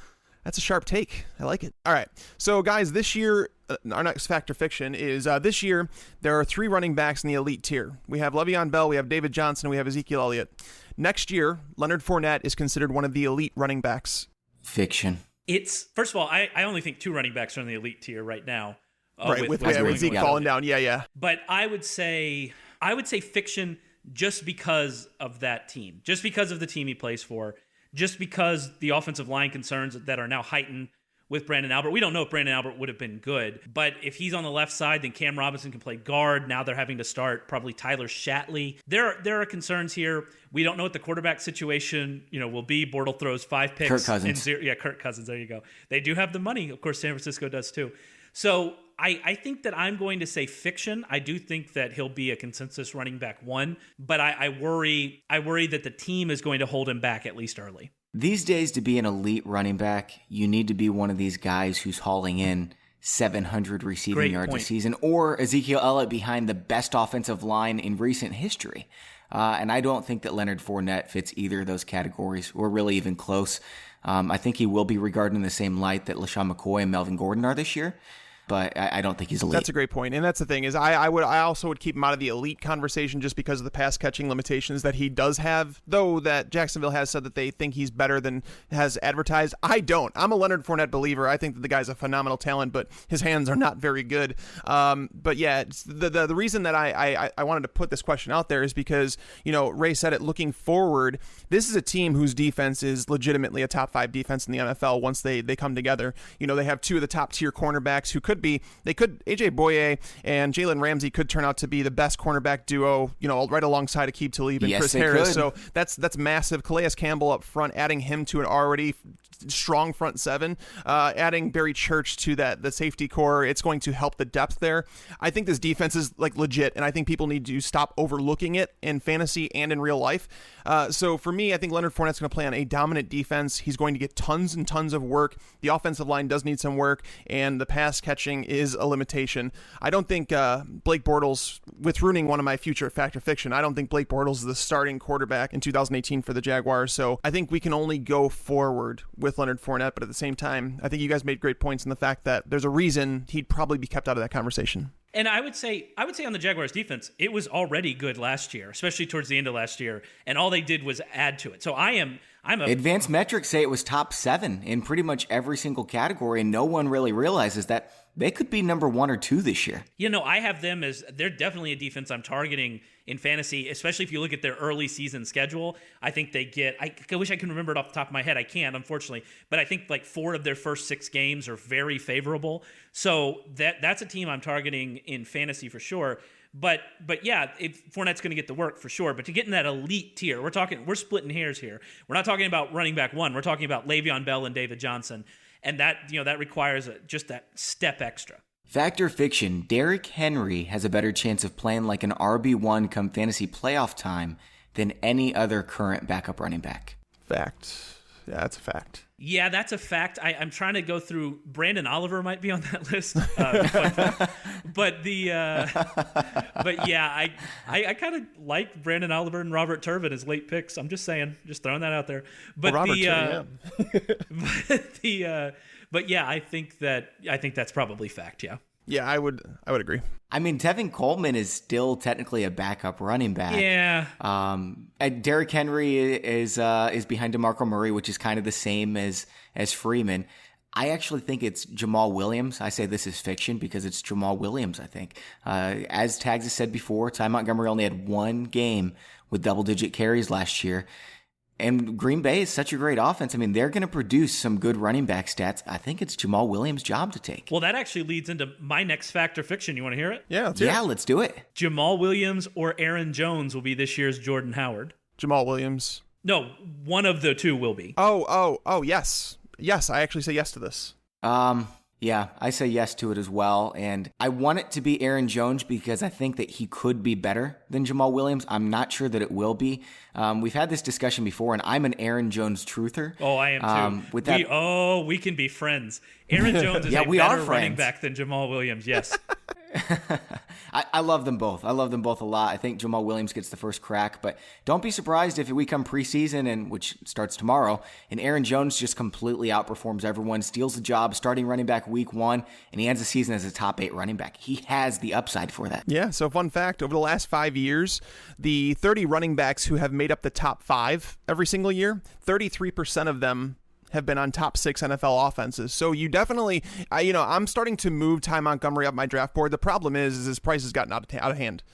[SPEAKER 2] sharp take. I like it. All right. So guys, this year, our next Fact or Fiction is this year, there are 3 running backs in the elite tier. We have Le'Veon Bell, we have David Johnson, and we have Ezekiel Elliott. Next year, Leonard Fournette is considered one of the elite running backs.
[SPEAKER 1] Fiction.
[SPEAKER 3] It's, first of all, I only think 2 running backs are in the elite tier right now.
[SPEAKER 2] Right, with Zeke falling down. Yeah.
[SPEAKER 3] But I would say fiction just because of that team, just because of the team he plays for, just because the offensive line concerns that are now heightened with Brandon Albert. We don't know if Brandon Albert would have been good, but if he's on the left side, then Cam Robinson can play guard. Now they're having to start probably Tyler Shatley. There are concerns here. We don't know what the quarterback situation, will be. Bortle throws 5 picks.
[SPEAKER 1] Kirk Cousins.
[SPEAKER 3] Kirk Cousins. There you go. They do have the money. Of course, San Francisco does too. So I think that I'm going to say fiction. I do think that he'll be a consensus running back 1, but I worry that the team is going to hold him back at least early.
[SPEAKER 1] These days, to be an elite running back, you need to be one of these guys who's hauling in 700 receiving yards a season, or Ezekiel Elliott behind the best offensive line in recent history. And I don't think that Leonard Fournette fits either of those categories, or really even close. I think he will be regarded in the same light that LaShawn McCoy and Melvin Gordon are this year. But I don't think he's elite.
[SPEAKER 2] That's a great point. And that's the thing, is I also would keep him out of the elite conversation just because of the pass catching limitations that he does have, though that Jacksonville has said that they think he's better than has advertised. I don't. I'm a Leonard Fournette believer. I think that the guy's a phenomenal talent, but his hands are not very good. But yeah, the reason that I wanted to put this question out there is because, Ray said it, looking forward, this is a team whose defense is legitimately a top 5 defense in the NFL once they come together. They have 2 of the top tier cornerbacks who could AJ Boye and Jalen Ramsey could turn out to be the best cornerback duo, right alongside Aqib Talib and Chris Harris. Could. So that's massive. Calais Campbell up front, adding him to an already strong front 7, adding Barry Church to the safety core, it's going to help the depth there. I think this defense is legit, and I think people need to stop overlooking it in fantasy and in real life. So for me, I think Leonard Fournette's going to play on a dominant defense. He's going to get tons and tons of work. The offensive line does need some work, and the pass catching is a limitation. I don't think Blake Bortles, with ruining one of my future Fact or Fiction, I don't think Blake Bortles is the starting quarterback in 2018 for the Jaguars. So I think we can only go forward with Leonard Fournette, but at the same time, I think you guys made great points in the fact that there's a reason he'd probably be kept out of that conversation.
[SPEAKER 3] And I would say on the Jaguars defense, it was already good last year, especially towards the end of last year, and all they did was add to it. So advanced metrics say it was top 7 in pretty much every single category, and no one really realizes that they could be number 1 or 2 this year. I have them as, they're definitely a defense I'm targeting in fantasy, especially if you look at their early season schedule. I think they get, I wish I could remember it off the top of my head. I can't, unfortunately. But I think 4 of their first 6 games are very favorable. So that's a team I'm targeting in fantasy for sure. But yeah, Fournette's going to get the work for sure. But to get in that elite tier, we're splitting hairs here. We're not talking about running back 1. We're talking about Le'Veon Bell and David Johnson. And that requires just that step extra. Fact or fiction, Derrick Henry has a better chance of playing like an RB1 come fantasy playoff time than any other current backup running back.
[SPEAKER 2] Fact. Yeah, that's a fact.
[SPEAKER 3] Yeah, that's a fact. I'm trying to go through. Brandon Oliver might be on that list, but yeah, I kind of like Brandon Oliver and Robert Turbin as late picks. I'm just saying, just throwing that out there. But
[SPEAKER 2] well,
[SPEAKER 3] but yeah, I think that's probably fact. Yeah.
[SPEAKER 2] Yeah, I would agree.
[SPEAKER 1] I mean, Tevin Coleman is still technically a backup running back.
[SPEAKER 3] Yeah.
[SPEAKER 1] Derrick Henry is behind DeMarco Murray, which is kind of the same as Freeman. I actually think it's Jamal Williams. I say this is fiction because it's Jamal Williams, I think. As Tags has said before, Ty Montgomery only had one game with double-digit carries last year. And Green Bay is such a great offense. I mean, they're going to produce some good running back stats. I think it's Jamal Williams' job to take.
[SPEAKER 3] Well, that actually leads into my next fact or fiction. You want to hear it?
[SPEAKER 2] Yeah,
[SPEAKER 1] let's do it.
[SPEAKER 3] Jamal Williams or Aaron Jones will be this year's Jordan Howard.
[SPEAKER 2] Jamal Williams.
[SPEAKER 3] No, one of the two will be.
[SPEAKER 2] Oh, yes. Yes, I actually say yes to this.
[SPEAKER 1] Yeah, I say yes to it as well. And I want it to be Aaron Jones because I think that he could be better than Jamal Williams. I'm not sure that it will be. We've had this discussion before, and I'm an Aaron Jones truther.
[SPEAKER 3] Oh, I am too. We can be friends. Aaron Jones is a better running back than Jamal Williams, yes.
[SPEAKER 1] I love them both. I love them both a lot. I think Jamal Williams gets the first crack, but don't be surprised if we come preseason, and which starts tomorrow, and Aaron Jones just completely outperforms everyone, steals the job, starting running back week 1, and he ends the season as a top 8 running back. He has the upside for that.
[SPEAKER 2] Yeah, so fun fact, over the last 5 years, the 30 running backs who have made up the top 5 every single year, 33% of them have been on top 6 NFL offenses. So you definitely, I'm starting to move Ty Montgomery up my draft board. The problem is his price has gotten out of hand.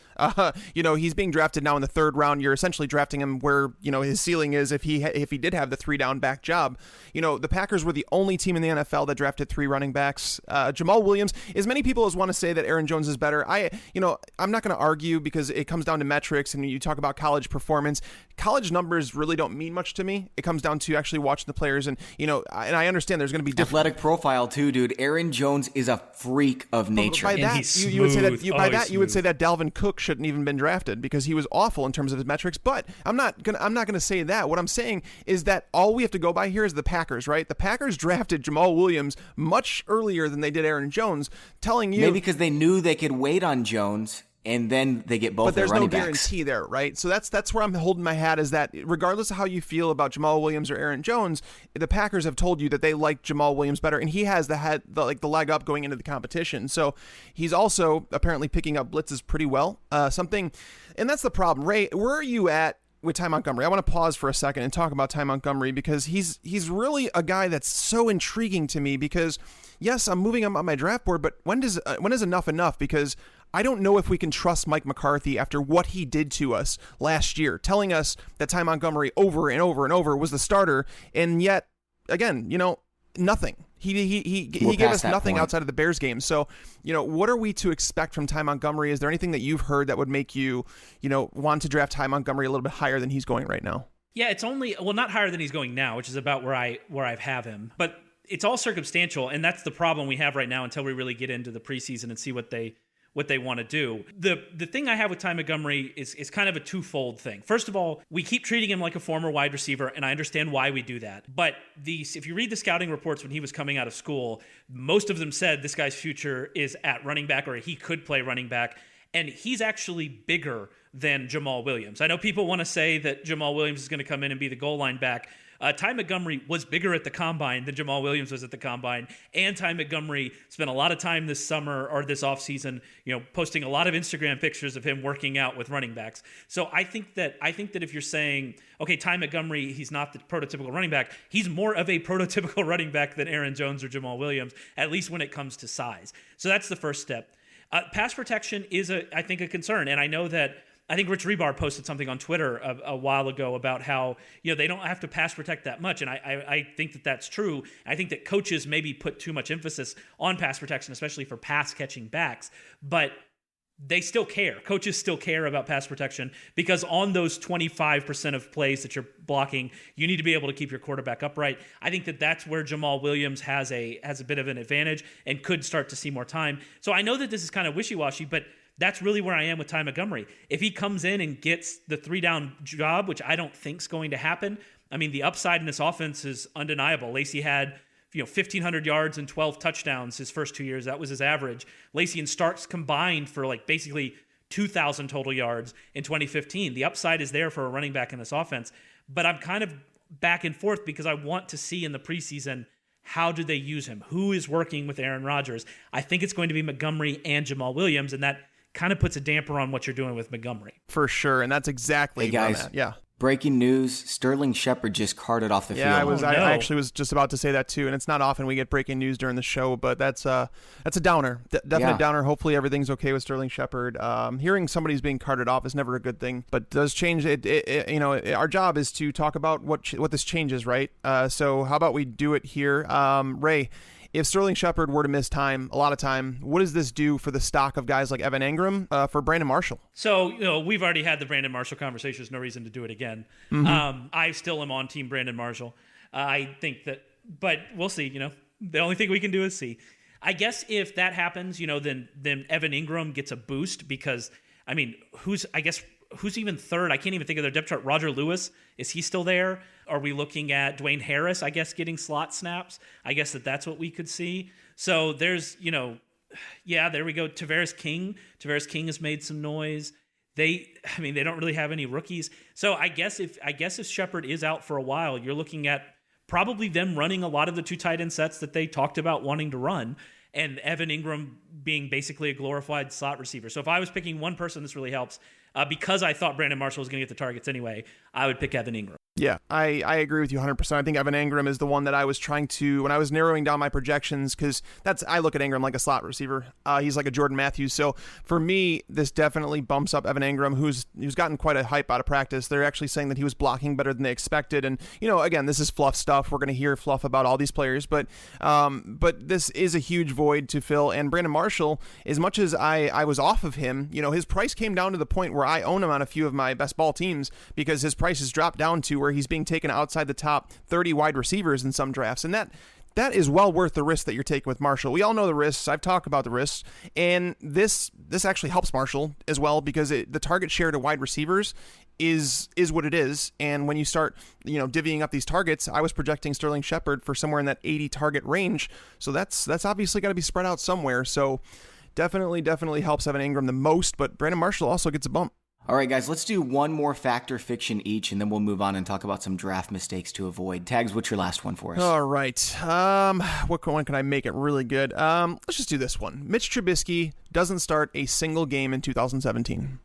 [SPEAKER 2] He's being drafted now in the 3rd round. You're essentially drafting him where, his ceiling is if he did have the 3-down back job. The Packers were the only team in the NFL that drafted 3 running backs. Jamal Williams, as many people as want to say that Aaron Jones is better, I'm not going to argue because it comes down to metrics, and you talk about college performance. College numbers really don't mean much to me. It comes down to actually watching the players, and I understand there's going to be different
[SPEAKER 1] athletic profile too, dude. Aaron Jones is a freak of nature.
[SPEAKER 2] By that, you would say that you would say that Dalvin Cook shouldn't even been drafted because he was awful in terms of his metrics. But I'm not gonna say that. What I'm saying is that all we have to go by here is the Packers, right? The Packers drafted Jamal Williams much earlier than they did Aaron Jones, telling you
[SPEAKER 1] maybe because they knew they could wait on Jones. And then they get both their running backs.
[SPEAKER 2] But there's no guarantee there, right? So that's where I'm holding my hat, is that regardless of how you feel about Jamal Williams or Aaron Jones, the Packers have told you that they like Jamal Williams better, and he has the leg up going into the competition. So he's also apparently picking up blitzes pretty well. And that's the problem. Ray, where are you at with Ty Montgomery? I want to pause for a second and talk about Ty Montgomery because he's really a guy that's so intriguing to me because, yes, I'm moving him on my draft board, but when is enough? Because I don't know if we can trust Mike McCarthy after what he did to us last year, telling us that Ty Montgomery over and over and over was the starter, and yet, again, nothing. He gave us nothing outside of the Bears game. So, what are we to expect from Ty Montgomery? Is there anything that you've heard that would make you, want to draft Ty Montgomery a little bit higher than he's going right now?
[SPEAKER 3] Yeah, it's not higher than he's going now, which is about where I have him. But it's all circumstantial, and that's the problem we have right now until we really get into the preseason and see what they want to do. The thing I have with Ty Montgomery is kind of a twofold thing. First of all, we keep treating him like a former wide receiver, and I understand why we do that. But if you read the scouting reports when he was coming out of school, most of them said this guy's future is at running back, or he could play running back, and he's actually bigger than Jamal Williams. I know people want to say that Jamal Williams is going to come in and be the goal line back. Ty Montgomery was bigger at the combine than Jamal Williams was at the combine, and Ty Montgomery spent a lot of time this summer or this offseason, posting a lot of Instagram pictures of him working out with running backs. So I think that if you're saying, okay, Ty Montgomery, he's not the prototypical running back, he's more of a prototypical running back than Aaron Jones or Jamal Williams, at least when it comes to size. So that's the first step. Pass protection is, I think, a concern, and I think Rich Rebar posted something on Twitter a while ago about how they don't have to pass protect that much, and I think that that's true. I think that coaches maybe put too much emphasis on pass protection, especially for pass catching backs, but they still care. Coaches still care about pass protection because on those 25% of plays that you're blocking, you need to be able to keep your quarterback upright. I think that that's where Jamal Williams has a bit of an advantage and could start to see more time. So I know that this is kind of wishy-washy, but that's really where I am with Ty Montgomery. If he comes in and gets the 3-down job, which I don't think is going to happen, I mean, the upside in this offense is undeniable. Lacy had 1,500 yards and 12 touchdowns his first 2 years. That was his average. Lacy and Starks combined for basically 2,000 total yards in 2015. The upside is there for a running back in this offense. But I'm kind of back and forth because I want to see in the preseason, how do they use him? Who is working with Aaron Rodgers? I think it's going to be Montgomery and Jamal Williams, and that kind of puts a damper on what you're doing with Montgomery.
[SPEAKER 2] For sure, and that's exactly
[SPEAKER 1] where I'm at. Yeah. Breaking news, Sterling Shepard just carted off the field.
[SPEAKER 2] Yeah, I actually was just about to say that too, and it's not often we get breaking news during the show, but that's a downer. Definite downer. Hopefully everything's okay with Sterling Shepard. Hearing somebody's being carted off is never a good thing, but does change it. Our job is to talk about what this changes, right? So how about we do it here? Ray, if Sterling Shepard were to miss a lot of time, what does this do for the stock of guys like Evan Engram, for Brandon Marshall?
[SPEAKER 3] So, we've already had the Brandon Marshall conversation. There's no reason to do it again. Mm-hmm. I still am on team Brandon Marshall. I think that, but we'll see, the only thing we can do is see. I guess if that happens, then Evan Engram gets a boost because, who's even third? I can't even think of their depth chart. Roger Lewis, is he still there? Are we looking at Dwayne Harris, I guess, getting slot snaps? I guess that's what we could see. So there's, there we go. Tavares King has made some noise. They don't really have any rookies. So I guess if Shepard is out for a while, you're looking at probably them running a lot of the two tight end sets that they talked about wanting to run, and Evan Engram being basically a glorified slot receiver. So if I was picking one person, this really helps. Because I thought Brandon Marshall was going to get the targets anyway, I would pick Evan Engram.
[SPEAKER 2] Yeah, I agree with you 100%. I think Evan Engram is the one that I was trying to, when I was narrowing down my projections, because I look at Engram like a slot receiver. He's like a Jordan Matthews. So for me, this definitely bumps up Evan Engram, who's gotten quite a hype out of practice. They're actually saying that he was blocking better than they expected. And, again, this is fluff stuff. We're going to hear fluff about all these players. But this is a huge void to fill. And Brandon Marshall, as much as I was off of him, his price came down to the point where I own him on a few of my best ball teams because his price has dropped down to where he's being taken outside the top 30 wide receivers in some drafts. And that is well worth the risk that you're taking with Marshall. We all know the risks. I've talked about the risks. And this actually helps Marshall as well because the target share to wide receivers is what it is. And when you start, divvying up these targets, I was projecting Sterling Shepard for somewhere in that 80 target range. So that's obviously got to be spread out somewhere. So definitely helps Evan Engram the most, but Brandon Marshall also gets a bump.
[SPEAKER 1] All right, guys, let's do one more factor fiction each, and then we'll move on and talk about some draft mistakes to avoid. Tags, what's your last one for us?
[SPEAKER 2] All right. What one can I make it really good? Let's just do this one. Mitch Trubisky doesn't start a single game in 2017.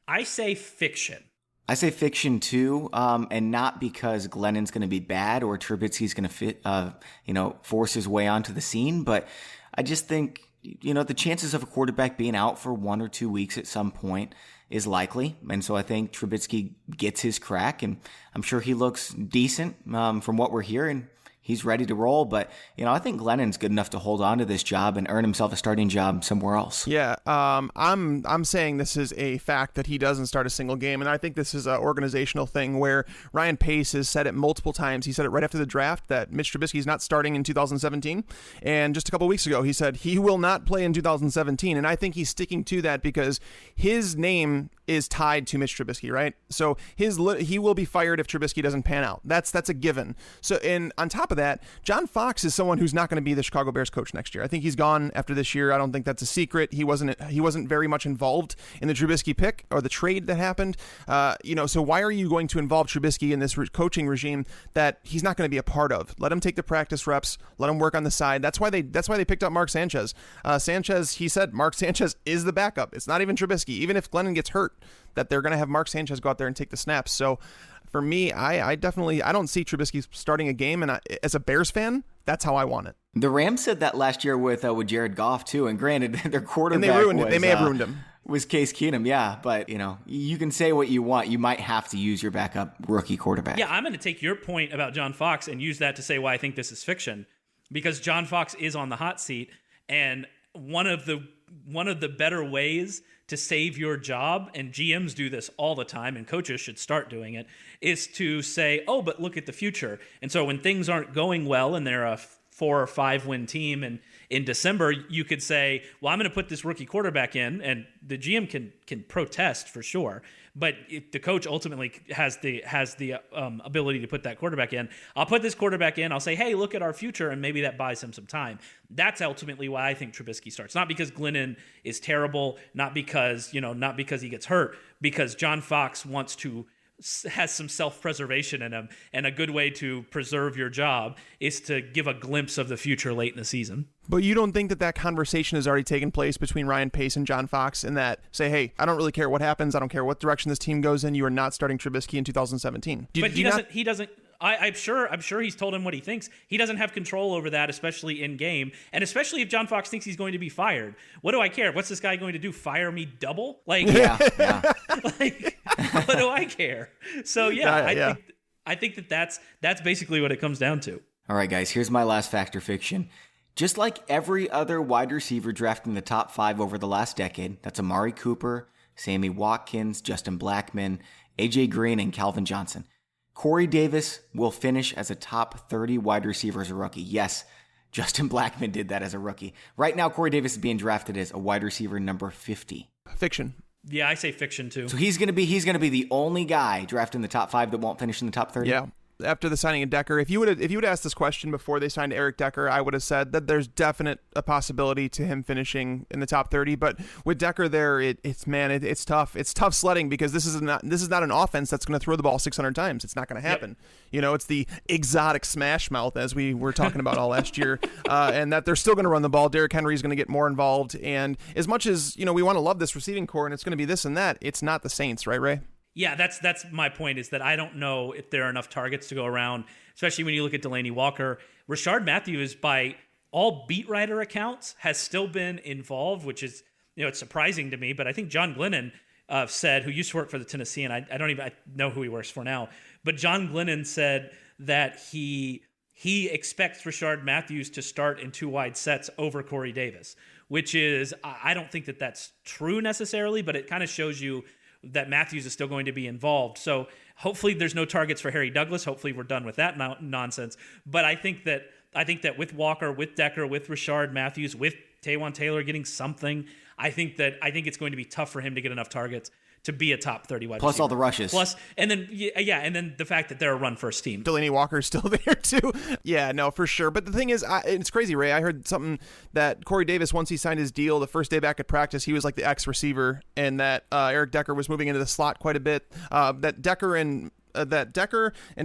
[SPEAKER 3] I say fiction.
[SPEAKER 1] I say fiction too, and not because Glennon's going to be bad or Trubisky's going to force his way onto the scene, but I just think, the chances of a quarterback being out for 1 or 2 weeks at some point is likely. And so I think Trubisky gets his crack, and I'm sure he looks decent from what we're hearing. He's ready to roll, but I think Glennon's good enough to hold on to this job and earn himself a starting job somewhere else.
[SPEAKER 2] Yeah, I'm saying this is a fact that he doesn't start a single game, and I think this is an organizational thing where Ryan Pace has said it multiple times. He said it right after the draft that Mitch Trubisky is not starting in 2017, and just a couple weeks ago he said he will not play in 2017, and I think he's sticking to that because his name is tied to Mitch Trubisky, right? So he will be fired if Trubisky doesn't pan out. That's a given. So, and on top of that, John Fox is someone who's not going to be the Chicago Bears coach next year. I think he's gone after this year. I don't think that's a secret. He wasn't very much involved in the Trubisky pick or the trade that happened. So why are you going to involve Trubisky in this coaching regime that he's not going to be a part of? Let him take the practice reps. Let him work on the side. That's why they picked up Mark Sanchez. He said Mark Sanchez is the backup. It's not even Trubisky. Even if Glennon gets hurt, that they're going to have Mark Sanchez go out there and take the snaps. So for me, I don't see Trubisky starting a game, and as a Bears fan, that's how I want it.
[SPEAKER 1] The Rams said that last year with Jared Goff too, and granted, their quarterback
[SPEAKER 2] and they ruined it. They may have ruined him.
[SPEAKER 1] Was Case Keenum, yeah, but you can say what you want. You might have to use your backup rookie quarterback.
[SPEAKER 3] Yeah, I'm going to take your point about John Fox and use that to say why I think this is fiction, because John Fox is on the hot seat, and one of the better ways to save your job, and GMs do this all the time, and coaches should start doing it, is to say, oh, but look at the future. And so when things aren't going well and they're a 4 or 5 win team, and in December, you could say, well, I'm going to put this rookie quarterback in, and the GM can protest for sure. But if the coach ultimately has the ability to put that quarterback in, I'll put this quarterback in. I'll say, hey, look at our future, and maybe that buys him some time. That's ultimately why I think Trubisky starts. Not because Glennon is terrible, not because he gets hurt, because John Fox has some self-preservation in him, and a good way to preserve your job is to give a glimpse of the future late in the season.
[SPEAKER 2] But you don't think that conversation has already taken place between Ryan Pace and John Fox, in that say, hey, I don't really care what happens. I don't care what direction this team goes in. You are not starting Trubisky in 2017.
[SPEAKER 3] He doesn't. I'm sure he's told him what he thinks. He doesn't have control over that, especially in game, and especially if John Fox thinks he's going to be fired. What do I care? What's this guy going to do? Fire me double? Like,
[SPEAKER 1] yeah.
[SPEAKER 3] Like, what do I care? So I think that's basically what it comes down to.
[SPEAKER 1] All right, guys, here's my last fact or fiction. Just like every other wide receiver drafted in the top 5 over the last decade, that's Amari Cooper, Sammy Watkins, Justin Blackmon, AJ Green, and Calvin Johnson, Corey Davis will finish as a top 30 wide receiver as a rookie. Yes, Justin Blackmon did that as a rookie. Right now, Corey Davis is being drafted as a wide receiver number 50.
[SPEAKER 2] Fiction.
[SPEAKER 3] Yeah, I say fiction too.
[SPEAKER 1] So he's gonna be the only guy drafted in the top 5 that won't finish in the top 30.
[SPEAKER 2] Yeah. After the signing of Decker, if you would asked this question before they signed Eric Decker, I would have said that there's definite a possibility to him finishing in the top 30. But with Decker there, it's tough. It's tough sledding, because this is not an offense that's going to throw the ball 600 times. It's not going to happen. Yep. It's the exotic smash mouth, as we were talking about all last year, and that they're still going to run the ball. Derrick Henry is going to get more involved, and as much as we want to love this receiving core and it's going to be this and that, it's not the Saints, right, Ray?
[SPEAKER 3] Yeah, that's my point, is that I don't know if there are enough targets to go around, especially when you look at Delaney Walker. Rashard Matthews, by all beat writer accounts, has still been involved, which is, it's surprising to me. But I think John Glennon said, who used to work for the Tennessean, I don't even know who he works for now, but John Glennon said that he expects Rashard Matthews to start in 2 wide sets over Corey Davis, which is, I don't think that that's true necessarily, but it kind of shows you that Matthews is still going to be involved. So hopefully there's no targets for Harry Douglas. Hopefully we're done with that nonsense. But I think that with Walker, with Decker, with Rashard Matthews, with Taywan Taylor getting something, I think it's going to be tough for him to get enough targets to be a top 30 wide
[SPEAKER 1] Plus
[SPEAKER 3] receiver.
[SPEAKER 1] all the rushes.
[SPEAKER 3] And then the fact that they're a run-first team.
[SPEAKER 2] Delaney Walker's still there, too. Yeah, no, for sure. But the thing is, it's crazy, Ray. I heard something that Corey Davis, once he signed his deal, the first day back at practice, he was like the X-receiver, and that Eric Decker was moving into the slot quite a bit. That Decker and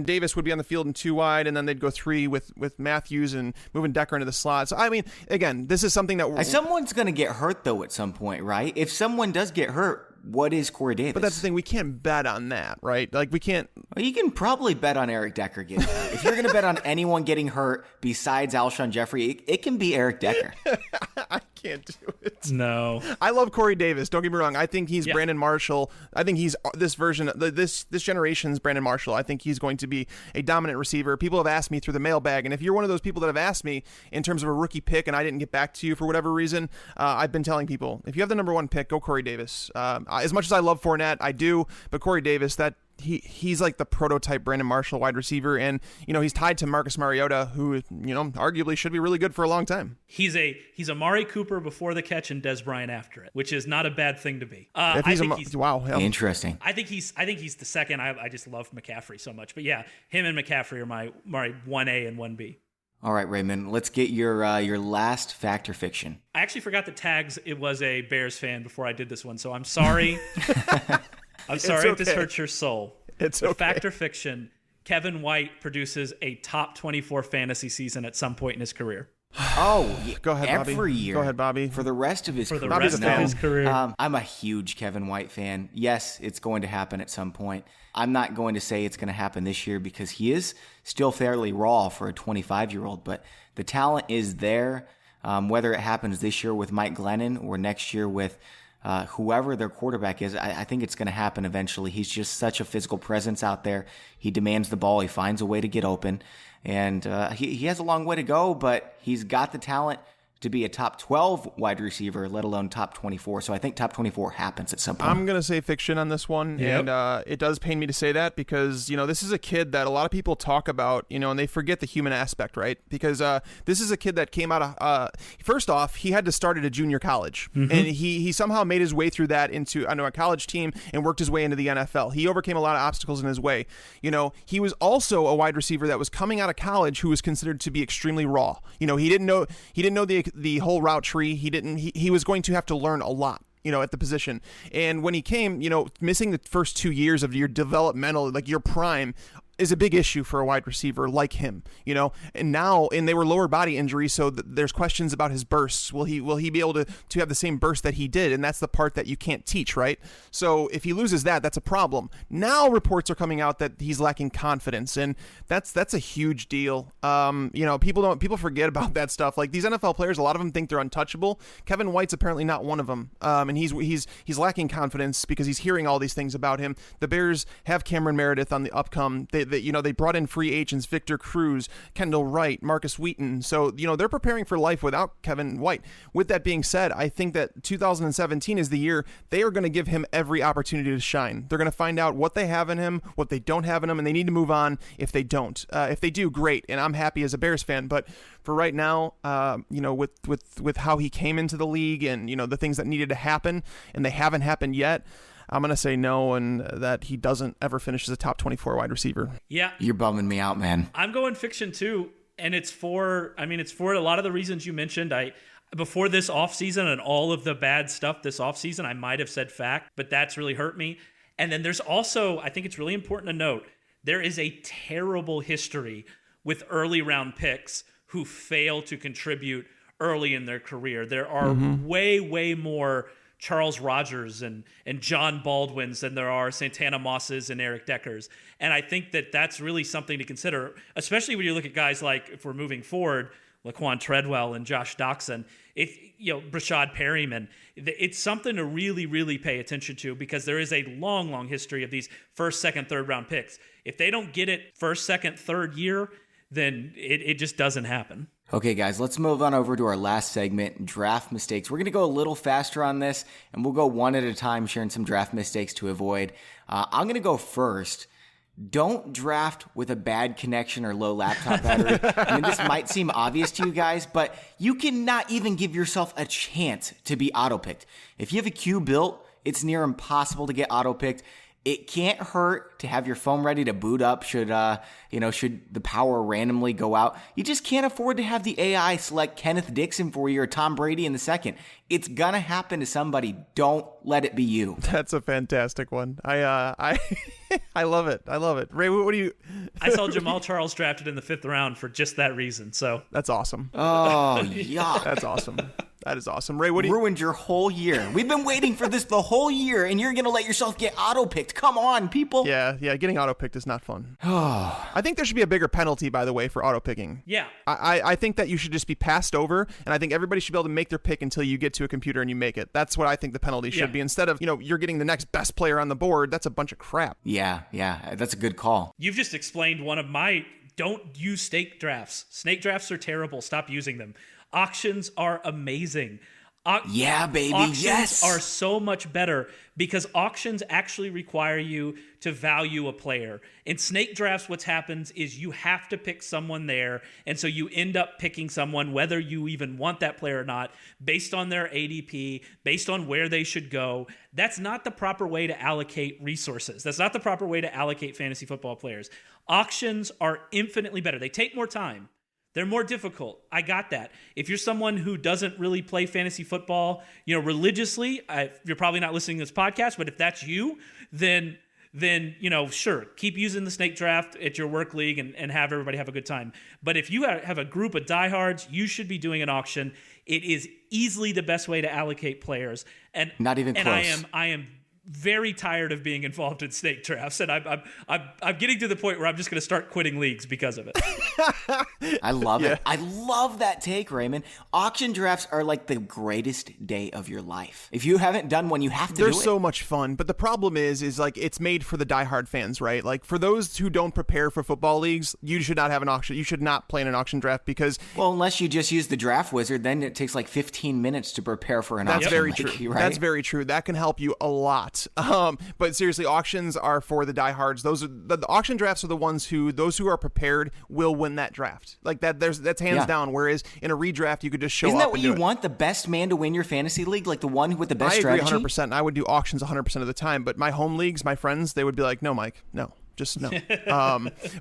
[SPEAKER 2] Davis would be on the field in 2 wide, and then they'd go 3 with Matthews and moving Decker into the slot. So, I mean, again, this is something that...
[SPEAKER 1] Someone's going to get hurt, though, at some point, right? If someone does get hurt, what is Corey Davis?
[SPEAKER 2] But that's the thing. We can't bet on that, right? Like, we can't...
[SPEAKER 1] Well, you can probably bet on Eric Decker getting hurt. If you're going to bet on anyone getting hurt besides Alshon Jeffrey, it can be Eric Decker.
[SPEAKER 2] I can't do it.
[SPEAKER 3] No.
[SPEAKER 2] I love Corey Davis. Don't get me wrong. I think he's Brandon Marshall. I think he's this generation's Brandon Marshall. I think he's going to be a dominant receiver. People have asked me through the mailbag, and if you're one of those people that have asked me in terms of a rookie pick and I didn't get back to you for whatever reason, I've been telling people, if you have the number 1 pick, go Corey Davis. As much as I love Fournette, I do, but Corey Davis, he's like the prototype Brandon Marshall wide receiver, and he's tied to Marcus Mariota, who arguably should be really good for a long time.
[SPEAKER 3] He's Amari Cooper before the catch and Des Bryant after it, which is not a bad thing to be.
[SPEAKER 2] Wow,
[SPEAKER 1] interesting.
[SPEAKER 3] I think he's the second. I just love McCaffrey so much, but yeah, him and McCaffrey are my 1A and 1B.
[SPEAKER 1] All right, Raymond, let's get your last fact or fiction.
[SPEAKER 3] I actually forgot that Tags, it was a Bears fan before I did this one, so I'm sorry. I'm sorry if this hurts your soul.
[SPEAKER 2] It's okay.
[SPEAKER 3] Fact or fiction, Kevin White produces a top 24 fantasy season at some point in his career.
[SPEAKER 1] Oh,
[SPEAKER 2] go ahead, Bobby.
[SPEAKER 1] Every year.
[SPEAKER 2] Go ahead, Bobby.
[SPEAKER 1] For the rest of his career.
[SPEAKER 3] For the rest of his career.
[SPEAKER 1] I'm a huge Kevin White fan. Yes, it's going to happen at some point. I'm not going to say it's going to happen this year because he is still fairly raw for a 25-year-old, but the talent is there. Whether it happens this year with Mike Glennon or next year with whoever their quarterback is, I think it's going to happen eventually. He's just such a physical presence out there. He demands the ball. He finds a way to get open. And he has a long way to go, but he's got the talent to be a top 12 wide receiver, let alone top 24. So I think top 24 happens at some point.
[SPEAKER 2] I'm going to say fiction on this one.
[SPEAKER 3] Yep.
[SPEAKER 2] And it does pain me to say that because, this is a kid that a lot of people talk about, and they forget the human aspect, right? Because this is a kid that came out of, first off, he had to start at a junior college. Mm-hmm. And he somehow made his way through that into a college team and worked his way into the NFL. He overcame a lot of obstacles in his way. He was also a wide receiver that was coming out of college who was considered to be extremely raw. He didn't know the whole route tree. He was going to have to learn a lot, at the position. And when he came, missing the first 2 years of your developmental, like your prime, is a big issue for a wide receiver like him, and they were lower body injuries. So there's questions about his bursts. Will he be able to have the same burst that he did? And that's the part that you can't teach, right? So if he loses that's a problem. Now reports are coming out that he's lacking confidence, and that's a huge deal. People forget about that stuff. Like these NFL players, a lot of them think they're untouchable. Kevin White's apparently not one of them. And he's lacking confidence because he's hearing all these things about him. The Bears have Cameron Meredith on the upcome. They brought in free agents, Victor Cruz, Kendall Wright, Marcus Wheaton. So, they're preparing for life without Kevin White. With that being said, I think that 2017 is the year they are going to give him every opportunity to shine. They're going to find out what they have in him, what they don't have in him, and they need to move on if they don't. If they do, great, and I'm happy as a Bears fan. But for right now, with how he came into the league and, the things that needed to happen, and they haven't happened yet, I'm going to say no, and that he doesn't ever finish as a top 24 wide receiver.
[SPEAKER 3] Yeah.
[SPEAKER 1] You're bumming me out, man.
[SPEAKER 3] I'm going fiction too, and it's for a lot of the reasons you mentioned. Before this offseason and all of the bad stuff this offseason, I might have said fact, but that's really hurt me. And then there's also, I think it's really important to note, there is a terrible history with early round picks who fail to contribute early in their career. There are way, way more Charles Rogers and John Baldwins than there are Santana Mosses and Eric Deckers. And I think that that's really something to consider, especially when you look at guys like, if we're moving forward, Laquan Treadwell and Josh Doxson, Brashad Perryman. It's something to really, really pay attention to because there is a long, long history of these first, second, third round picks. If they don't get it first, second, third year, then it just doesn't happen.
[SPEAKER 1] Okay, guys, let's move on over to our last segment, draft mistakes. We're going to go a little faster on this, and we'll go one at a time, sharing some draft mistakes to avoid. I'm going to go first. Don't draft with a bad connection or low laptop battery. This might seem obvious to you guys, but you cannot even give yourself a chance to be auto-picked. If you have a queue built, it's near impossible to get auto-picked. It can't hurt to have your phone ready to boot up should the power randomly go out. You just can't afford to have the AI select Kenneth Dixon for you or Tom Brady in the second. It's gonna happen to somebody. Don't let it be you.
[SPEAKER 2] That's a fantastic one. I love it. I love it. Ray, what do you?
[SPEAKER 3] I saw Jamal Charles drafted in the 5th round for just that reason. So
[SPEAKER 2] that's awesome.
[SPEAKER 1] Oh, yuck.
[SPEAKER 2] That's awesome. That is awesome. Ray, what do you?
[SPEAKER 1] Ruined your whole year. We've been waiting for this the whole year, and you're going to let yourself get auto-picked. Come on, people.
[SPEAKER 2] Yeah, getting auto-picked is not fun. I think there should be a bigger penalty, by the way, for auto-picking.
[SPEAKER 3] Yeah.
[SPEAKER 2] I think that you should just be passed over, and I think everybody should be able to make their pick until you get to a computer and you make it. That's what I think the penalty should be. Instead of, you're getting the next best player on the board, that's a bunch of crap.
[SPEAKER 1] Yeah, that's a good call.
[SPEAKER 3] You've just explained one of my, don't use snake drafts. Snake drafts are terrible. Stop using them. Auctions are amazing.
[SPEAKER 1] Yeah, baby,
[SPEAKER 3] auctions
[SPEAKER 1] yes.
[SPEAKER 3] are so much better because auctions actually require you to value a player. In snake drafts, what happens is you have to pick someone there, and so you end up picking someone, whether you even want that player or not, based on their ADP, based on where they should go. That's not the proper way to allocate resources. That's not the proper way to allocate fantasy football players. Auctions are infinitely better. They take more time. They're more difficult. I got that. If you're someone who doesn't really play fantasy football, religiously, you're probably not listening to this podcast, but if that's you, then sure, keep using the snake draft at your work league and have everybody have a good time. But if you have a group of diehards, you should be doing an auction. It is easily the best way to allocate players. And
[SPEAKER 1] not even close.
[SPEAKER 3] I am very tired of being involved in snake drafts, and I'm getting to the point where I'm just going to start quitting leagues because of it.
[SPEAKER 1] I love it. I love that take, Raymond. Auction drafts are like the greatest day of your life. If you haven't done one, you have to do it.
[SPEAKER 2] They're so much fun, but the problem is like it's made for the diehard fans, right? Like for those who don't prepare for football leagues, you should not have an auction. You should not play in an auction draft because
[SPEAKER 1] well, unless you just use the draft wizard, then it takes like 15 minutes to prepare for an auction.
[SPEAKER 2] That's very
[SPEAKER 1] true.
[SPEAKER 2] true.
[SPEAKER 1] Right?
[SPEAKER 2] That's very true. That can help you a lot. But seriously, auctions are for the diehards. Those are the auction drafts are the ones those who are prepared will win that draft. Like that, that's hands down. Whereas in a redraft, you could just show up.
[SPEAKER 1] Isn't that what you
[SPEAKER 2] want?
[SPEAKER 1] Want? The best man to win your fantasy league, like the one with the best
[SPEAKER 2] strategy? I agree
[SPEAKER 1] strategy?
[SPEAKER 2] 100%. I would do auctions 100% of the time. But my home leagues, my friends, they would be like, no, Mike, no. Just no.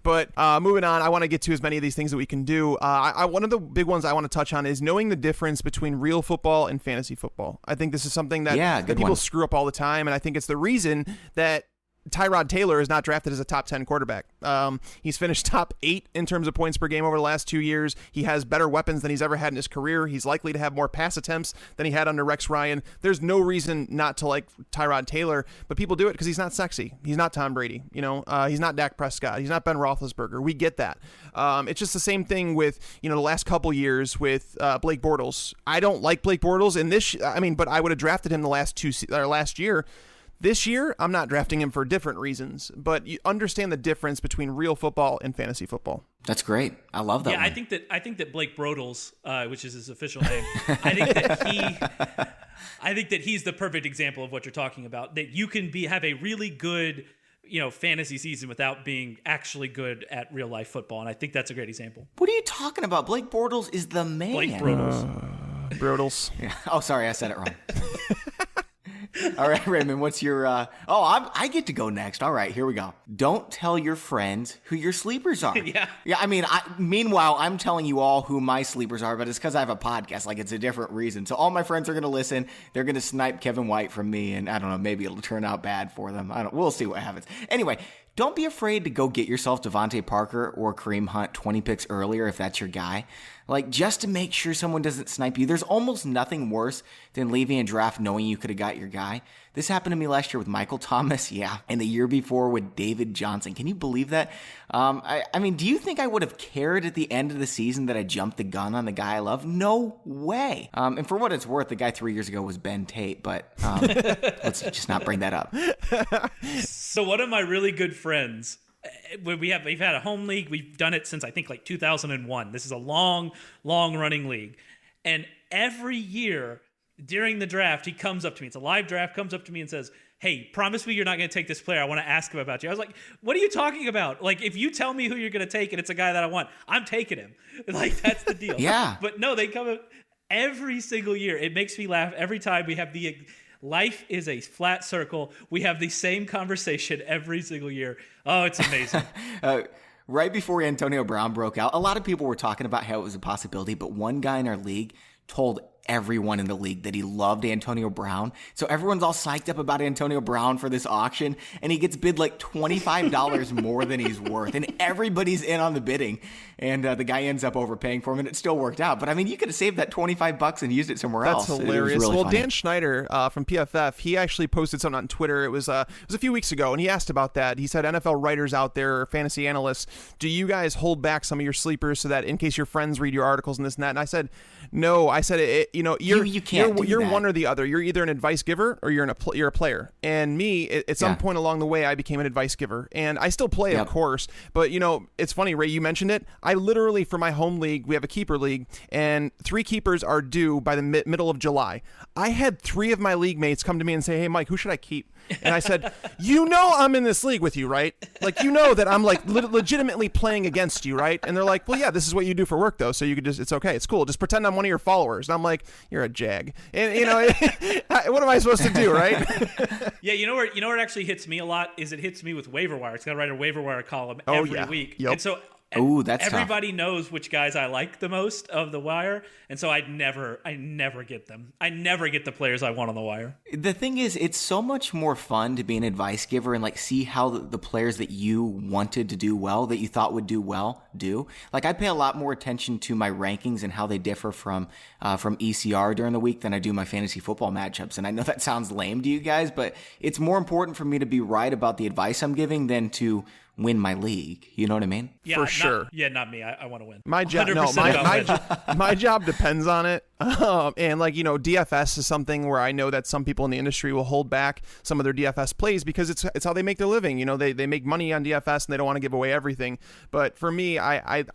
[SPEAKER 2] But moving on, I want to get to as many of these things that we can do. One of the big ones I want to touch on is knowing the difference between real football and fantasy football. I think this is something that people screw up all the time, and I think it's the reason that Tyrod Taylor is not drafted as a top 10 quarterback. He's finished top 8 in terms of points per game over the last 2 years. He has better weapons than he's ever had in his career. He's likely to have more pass attempts than he had under Rex Ryan. There's no reason not to like Tyrod Taylor, but people do it because he's not sexy. He's not Tom Brady. He's not Dak Prescott. He's not Ben Roethlisberger. We get that. It's just the same thing with, the last couple years with Blake Bortles. I don't like Blake Bortles in this. But I would have drafted him the last year. This year, I'm not drafting him for different reasons, but you understand the difference between real football and fantasy football.
[SPEAKER 1] That's great. I love that.
[SPEAKER 3] Yeah,
[SPEAKER 1] one.
[SPEAKER 3] I think that Blake Bortles, which is his official name, I think that he's the perfect example of what you're talking about. That you can have a really good, fantasy season without being actually good at real life football, and I think that's a great example.
[SPEAKER 1] What are you talking about? Blake Bortles is the man.
[SPEAKER 3] Blake Bortles.
[SPEAKER 2] Bortles.
[SPEAKER 1] Yeah. Oh, sorry, I said it wrong. All right, Raymond, what's your... I get to go next. All right, here we go. Don't tell your friends who your sleepers are.
[SPEAKER 3] Yeah.
[SPEAKER 1] Yeah, meanwhile, I'm telling you all who my sleepers are, but it's because I have a podcast. Like, it's a different reason. So all my friends are going to listen. They're going to snipe Kevin White from me, and I don't know, maybe it'll turn out bad for them. We'll see what happens. Anyway, don't be afraid to go get yourself Devontae Parker or Kareem Hunt 20 picks earlier if that's your guy. Like, just to make sure someone doesn't snipe you. There's almost nothing worse than leaving a draft knowing you could have got your guy. This happened to me last year with Michael Thomas, and the year before with David Johnson. Can you believe that? Do you think I would have cared at the end of the season that I jumped the gun on the guy I love? No way. And for what it's worth, the guy 3 years ago was Ben Tate, but let's just not bring that up.
[SPEAKER 3] So one of my really good friends, we've had a home league. We've done it since I think like 2001. This is a long running league. And every year during the draft, he comes up to me. It's a live draft, comes up to me and says, "Hey, promise me you're not going to take this player. I want to ask him about you." I was like, "What are you talking about? Like, if you tell me who you're going to take and it's a guy that I want, I'm taking him." Like, that's the deal.
[SPEAKER 1] Yeah.
[SPEAKER 3] But no, they come up every single year. It makes me laugh every time we have life is a flat circle. We have the same conversation every single year. Oh, it's amazing.
[SPEAKER 1] Right before Antonio Brown broke out, a lot of people were talking about how it was a possibility, but one guy in our league told everyone in the league that he loved Antonio Brown. So everyone's all psyched up about Antonio Brown for this auction, and he gets bid like $25 more than he's worth, and everybody's in on the bidding, and the guy ends up overpaying for him, and it still worked out. But you could have saved that $25 and used it somewhere else.
[SPEAKER 2] That's hilarious.
[SPEAKER 1] Really funny.
[SPEAKER 2] Dan Schneider from PFF, he actually posted something on Twitter. It was a few weeks ago, and he asked about that. He said, NFL writers out there, fantasy analysts, do you guys hold back some of your sleepers so that in case your friends read your articles and this and that? And I said, no. I said, you're one or the other. You're either an advice giver or you're a player. And me, at some point along the way, I became an advice giver, and I still play, of course. But it's funny, Ray. You mentioned it. I literally, for my home league, we have a keeper league, and 3 keepers are due by the middle of July. I had 3 of my league mates come to me and say, "Hey, Mike, who should I keep?" And I said, I'm in this league with you, right? Like, that I'm like legitimately playing against you, right? And they're like, "Well, yeah, this is what you do for work, though. So you could it's okay. It's cool. Just pretend I'm one of your followers." And I'm like, "You're a jag." And what am I supposed to do, right?
[SPEAKER 3] Yeah, you know where it actually hits me a lot is it hits me with waiver wire. It's got to write a waiver wire column every week.
[SPEAKER 2] Yep.
[SPEAKER 3] And so
[SPEAKER 1] Oh, that's
[SPEAKER 3] everybody
[SPEAKER 1] tough.
[SPEAKER 3] knows which guys I like the most of the wire, and so I never get them. I never get the players I want on the wire.
[SPEAKER 1] The thing is, it's so much more fun to be an advice giver and like see how the players that you wanted to do well, that you thought would do well, do. Like I pay a lot more attention to my rankings and how they differ from ECR during the week than I do my fantasy football matchups. And I know that sounds lame to you guys, but it's more important for me to be right about the advice I'm giving than to win my league. You know what I mean?
[SPEAKER 3] Yeah,
[SPEAKER 2] for sure.
[SPEAKER 3] Not me. I want to win.
[SPEAKER 2] My job, my job depends on it. And like, DFS is something where I know that some people in the industry will hold back some of their DFS plays because it's how they make their living. They make money on DFS and they don't want to give away everything. But for me, I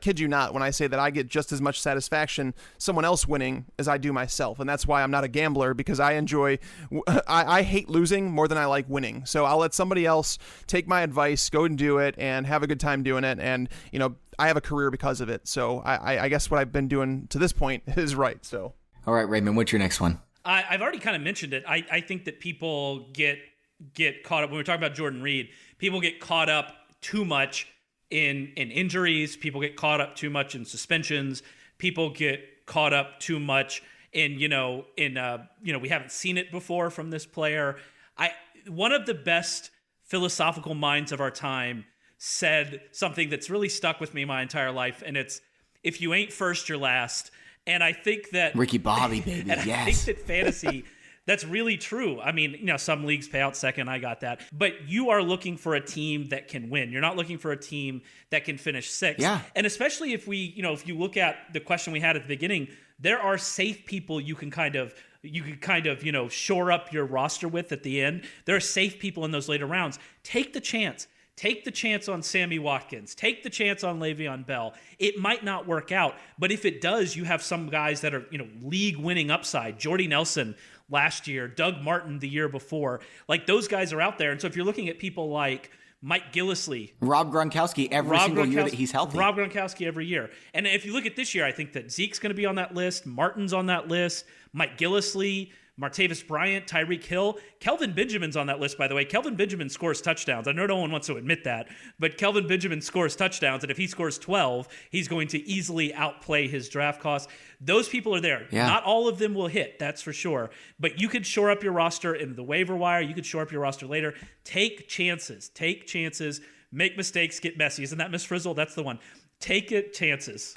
[SPEAKER 2] kid you not when I say that I get just as much satisfaction someone else winning as I do myself. And that's why I'm not a gambler, because I enjoy, I hate losing more than I like winning. So I'll let somebody else take my advice, go and do it and have a good time doing it. And, I have a career because of it. So I guess what I've been doing to this point is right. So,
[SPEAKER 1] all right, Raymond, what's your next one?
[SPEAKER 3] I've already kind of mentioned it. I think that people get caught up when we're talking about Jordan Reed. People get caught up too much in injuries. People get caught up too much in suspensions. People get caught up too much in we haven't seen it before from this player. One of the best philosophical minds of our time said something that's really stuck with me my entire life, and it's, if you ain't first, you're last. And I think that
[SPEAKER 1] Ricky Bobby, baby,
[SPEAKER 3] and
[SPEAKER 1] yes.
[SPEAKER 3] I think that fantasy, that's really true. I mean, some leagues pay out second. I got that. But you are looking for a team that can win. You're not looking for a team that can finish sixth.
[SPEAKER 1] Yeah.
[SPEAKER 3] And especially if if you look at the question we had at the beginning, there are safe people you can kind of shore up your roster with at the end. There are safe people in those later rounds. Take the chance. Take the chance on Sammy Watkins. Take the chance on Le'Veon Bell. It might not work out, but if it does, you have some guys that are, league-winning upside. Jordy Nelson last year, Doug Martin the year before. Like, those guys are out there. And so if you're looking at people like Mike Gillislee,
[SPEAKER 1] Rob Gronkowski every single year that he's healthy.
[SPEAKER 3] Rob Gronkowski every year. And if you look at this year, I think that Zeke's going to be on that list. Martin's on that list. Mike Gillislee, Martavis Bryant, Tyreek Hill. Kelvin Benjamin's on that list, by the way. Kelvin Benjamin scores touchdowns. I know no one wants to admit that, but Kelvin Benjamin scores touchdowns, and if he scores 12, he's going to easily outplay his draft costs. Those people are there.
[SPEAKER 1] Yeah.
[SPEAKER 3] Not all of them will hit, that's for sure. But you could shore up your roster in the waiver wire. You could shore up your roster later. Take chances. Take chances. Make mistakes. Get messy. Isn't that Miss Frizzle? That's the one. Take it, chances.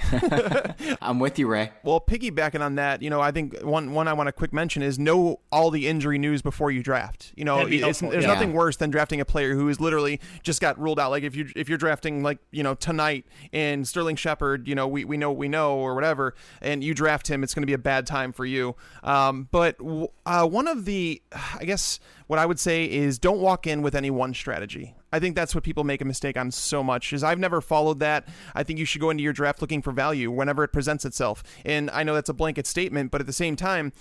[SPEAKER 1] I'm with you, Ray.
[SPEAKER 2] Well, piggybacking on that, I think one I want to quick mention is know all the injury news before you draft. There's nothing worse than drafting a player who is literally just got ruled out. Like if you're drafting tonight and Sterling Shepard, we know or whatever, and you draft him, it's going to be a bad time for you. But one of the, I guess what I would say is don't walk in with any one strategy. I think that's what people make a mistake on so much, is I've never followed that. I think you should go into your draft looking for value whenever it presents itself. And I know that's a blanket statement, but at the same time,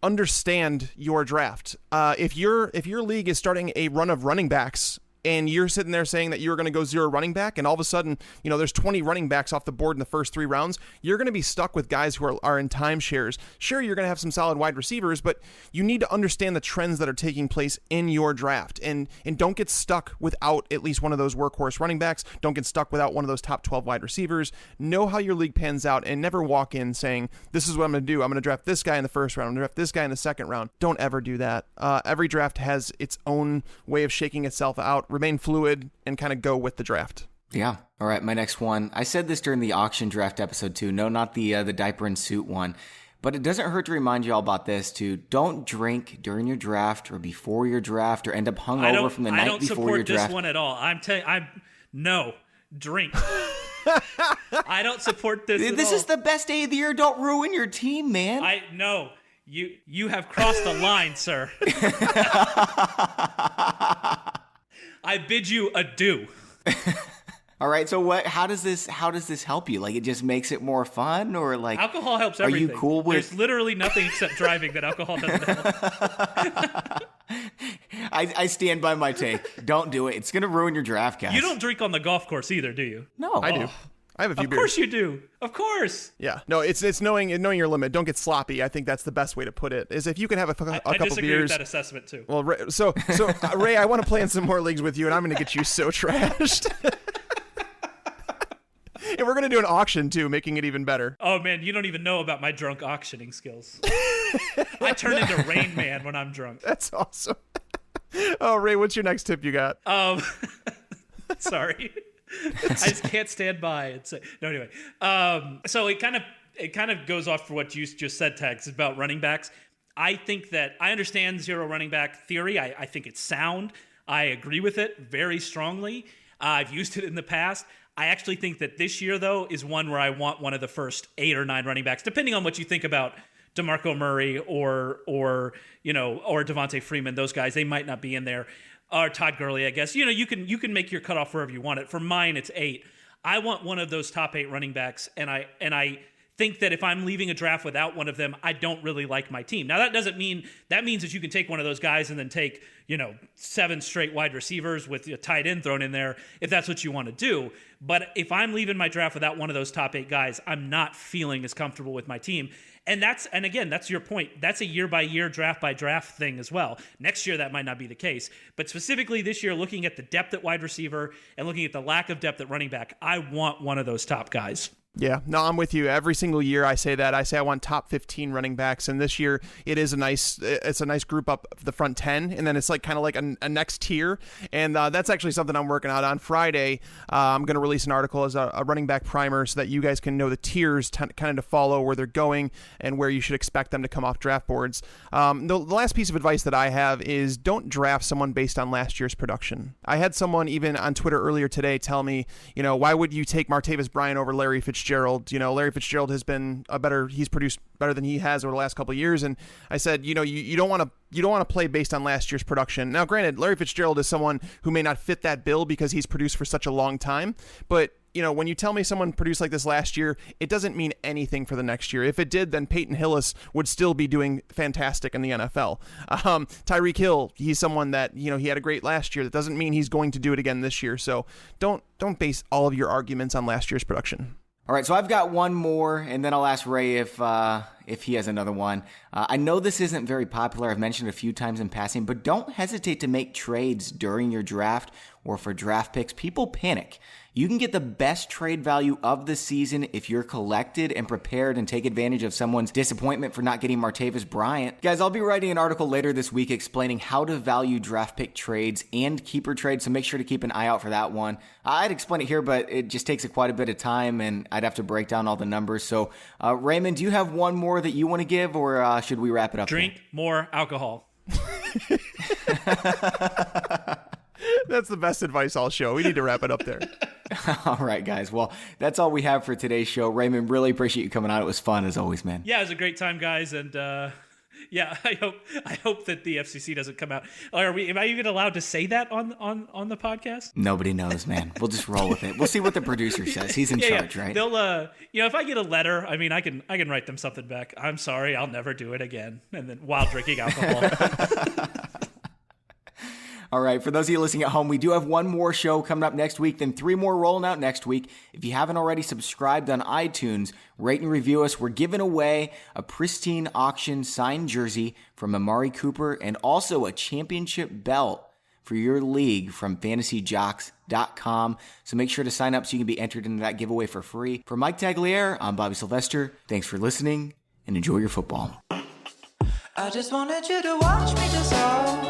[SPEAKER 2] understand your draft. If your league is starting a run of running backs and you're sitting there saying that you're going to go zero running back, and all of a sudden, there's 20 running backs off the board in the first 3 rounds, you're going to be stuck with guys who are in timeshares. Sure, you're going to have some solid wide receivers, but you need to understand the trends that are taking place in your draft, and don't get stuck without at least one of those workhorse running backs. Don't get stuck without one of those top 12 wide receivers. Know how your league pans out, and never walk in saying, this is what I'm going to do. I'm going to draft this guy in the first round. I'm going to draft this guy in the second round. Don't ever do that. Every draft has its own way of shaking itself out. Remain fluid and kind of go with the draft.
[SPEAKER 1] Yeah. All right. My next one. I said this during the auction draft episode too. No, not the diaper and suit one. But it doesn't hurt to remind you all about this too. Don't drink during your draft or before your draft or end up hungover from the night before your draft.
[SPEAKER 3] I don't support this one at all. No, drink. I don't support this at all.
[SPEAKER 1] This is the best day of the year. Don't ruin your team, man.
[SPEAKER 3] No. You have crossed a line, sir. I bid you adieu.
[SPEAKER 1] All right, so how does this help you? Like, it just makes it more fun, or like
[SPEAKER 3] alcohol helps everything.
[SPEAKER 1] Are you cool with?
[SPEAKER 3] There's literally nothing except driving that alcohol doesn't help.
[SPEAKER 1] I stand by my take. Don't do it. It's gonna ruin your draft, guys.
[SPEAKER 3] You don't drink on the golf course either, do you?
[SPEAKER 1] No,
[SPEAKER 2] I do. I have a few beers.
[SPEAKER 3] Of course you do. Of course.
[SPEAKER 2] Yeah. No, it's knowing your limit. Don't get sloppy. I think that's the best way to put it. Is if you can have a couple
[SPEAKER 3] I disagree
[SPEAKER 2] beers.
[SPEAKER 3] with that assessment too.
[SPEAKER 2] Well, Ray, I want to play in some more leagues with you, and I'm going to get you so trashed. And we're going to do an auction too, making it even better.
[SPEAKER 3] Oh man, you don't even know about my drunk auctioning skills. I turn into Rain Man when I'm drunk.
[SPEAKER 2] That's awesome. Oh, Ray, what's your next tip you got?
[SPEAKER 3] Sorry. I just can't stand by and say no. Anyway, so it kind of goes off for what you just said, Tex, about running backs. I think that I understand zero running back theory. I think it's sound. I agree with it very strongly. I've used it in the past. I actually think that this year, though, is one where I want one of the first 8 or 9 running backs, depending on what you think about DeMarco Murray or Devontae Freeman. Those guys, they might not be in there. Or Todd Gurley, I guess. You can make your cutoff wherever you want it. For mine, it's 8. I want one of those top 8 running backs, and I think that if I'm leaving a draft without one of them, I don't really like my team. Now, that doesn't mean that means that you can take one of those guys and then take 7 straight wide receivers with a tight end thrown in there if that's what you want to do. But if I'm leaving my draft without one of those top 8 guys, I'm not feeling as comfortable with my team. And again, that's your point. That's a year by year, draft by draft thing as well. Next year, that might not be the case. But specifically this year, looking at the depth at wide receiver and looking at the lack of depth at running back, I want one of those top guys.
[SPEAKER 2] Yeah, no, I'm with you. Every single year I say that. I say I want top 15 running backs, and this year it's a nice group up the front 10, and then it's kind of a next tier, and that's actually something I'm working out on Friday. I'm going to release an article as a running back primer so that you guys can know the tiers kind of to follow where they're going and where you should expect them to come off draft boards. The last piece of advice that I have is don't draft someone based on last year's production. I had someone even on Twitter earlier today tell me, why would you take Martavis Bryant over Larry Fitzgerald? Larry Fitzgerald has been he's produced better than he has over the last couple of years. And I said, you don't want to play based on last year's production. Now, granted, Larry Fitzgerald is someone who may not fit that bill because he's produced for such a long time. But, when you tell me someone produced like this last year, it doesn't mean anything for the next year. If it did, then Peyton Hillis would still be doing fantastic in the NFL. Tyreek Hill, he's someone that, he had a great last year. That doesn't mean he's going to do it again this year. So don't base all of your arguments on last year's production.
[SPEAKER 1] All right, so I've got one more, and then I'll ask Ray if he has another one. I know this isn't very popular. I've mentioned it a few times in passing, but don't hesitate to make trades during your draft or for draft picks. People panic. You can get the best trade value of the season if you're collected and prepared and take advantage of someone's disappointment for not getting Martavis Bryant. Guys, I'll be writing an article later this week explaining how to value draft pick trades and keeper trades, so make sure to keep an eye out for that one. I'd explain it here, but it just takes quite a bit of time, and I'd have to break down all the numbers. So, Raymond, do you have one more that you want to give, or should we wrap it up?
[SPEAKER 3] Drink more alcohol.
[SPEAKER 2] That's the best advice all show. We need to wrap it up there.
[SPEAKER 1] All right, guys. Well, that's all we have for today's show. Raymond, really appreciate you coming on. It was fun as always, man.
[SPEAKER 3] Yeah, it was a great time, guys. And yeah, I hope that the FCC doesn't come out. Am I even allowed to say that on the podcast?
[SPEAKER 1] Nobody knows, man. We'll just roll with it. We'll see what the producer says. He's in charge, right?
[SPEAKER 3] They'll if I get a letter, I mean, I can write them something back. I'm sorry, I'll never do it again. And then while drinking alcohol.
[SPEAKER 1] All right, for those of you listening at home, we do have one more show coming up next week, then 3 more rolling out next week. If you haven't already subscribed on iTunes, rate and review us. We're giving away a pristine auction signed jersey from Amari Cooper and also a championship belt for your league from fantasyjocks.com. So make sure to sign up so you can be entered into that giveaway for free. For Mike Tagliere, I'm Bobby Sylvester. Thanks for listening and enjoy your football.
[SPEAKER 4] I just wanted you to watch me dissolve.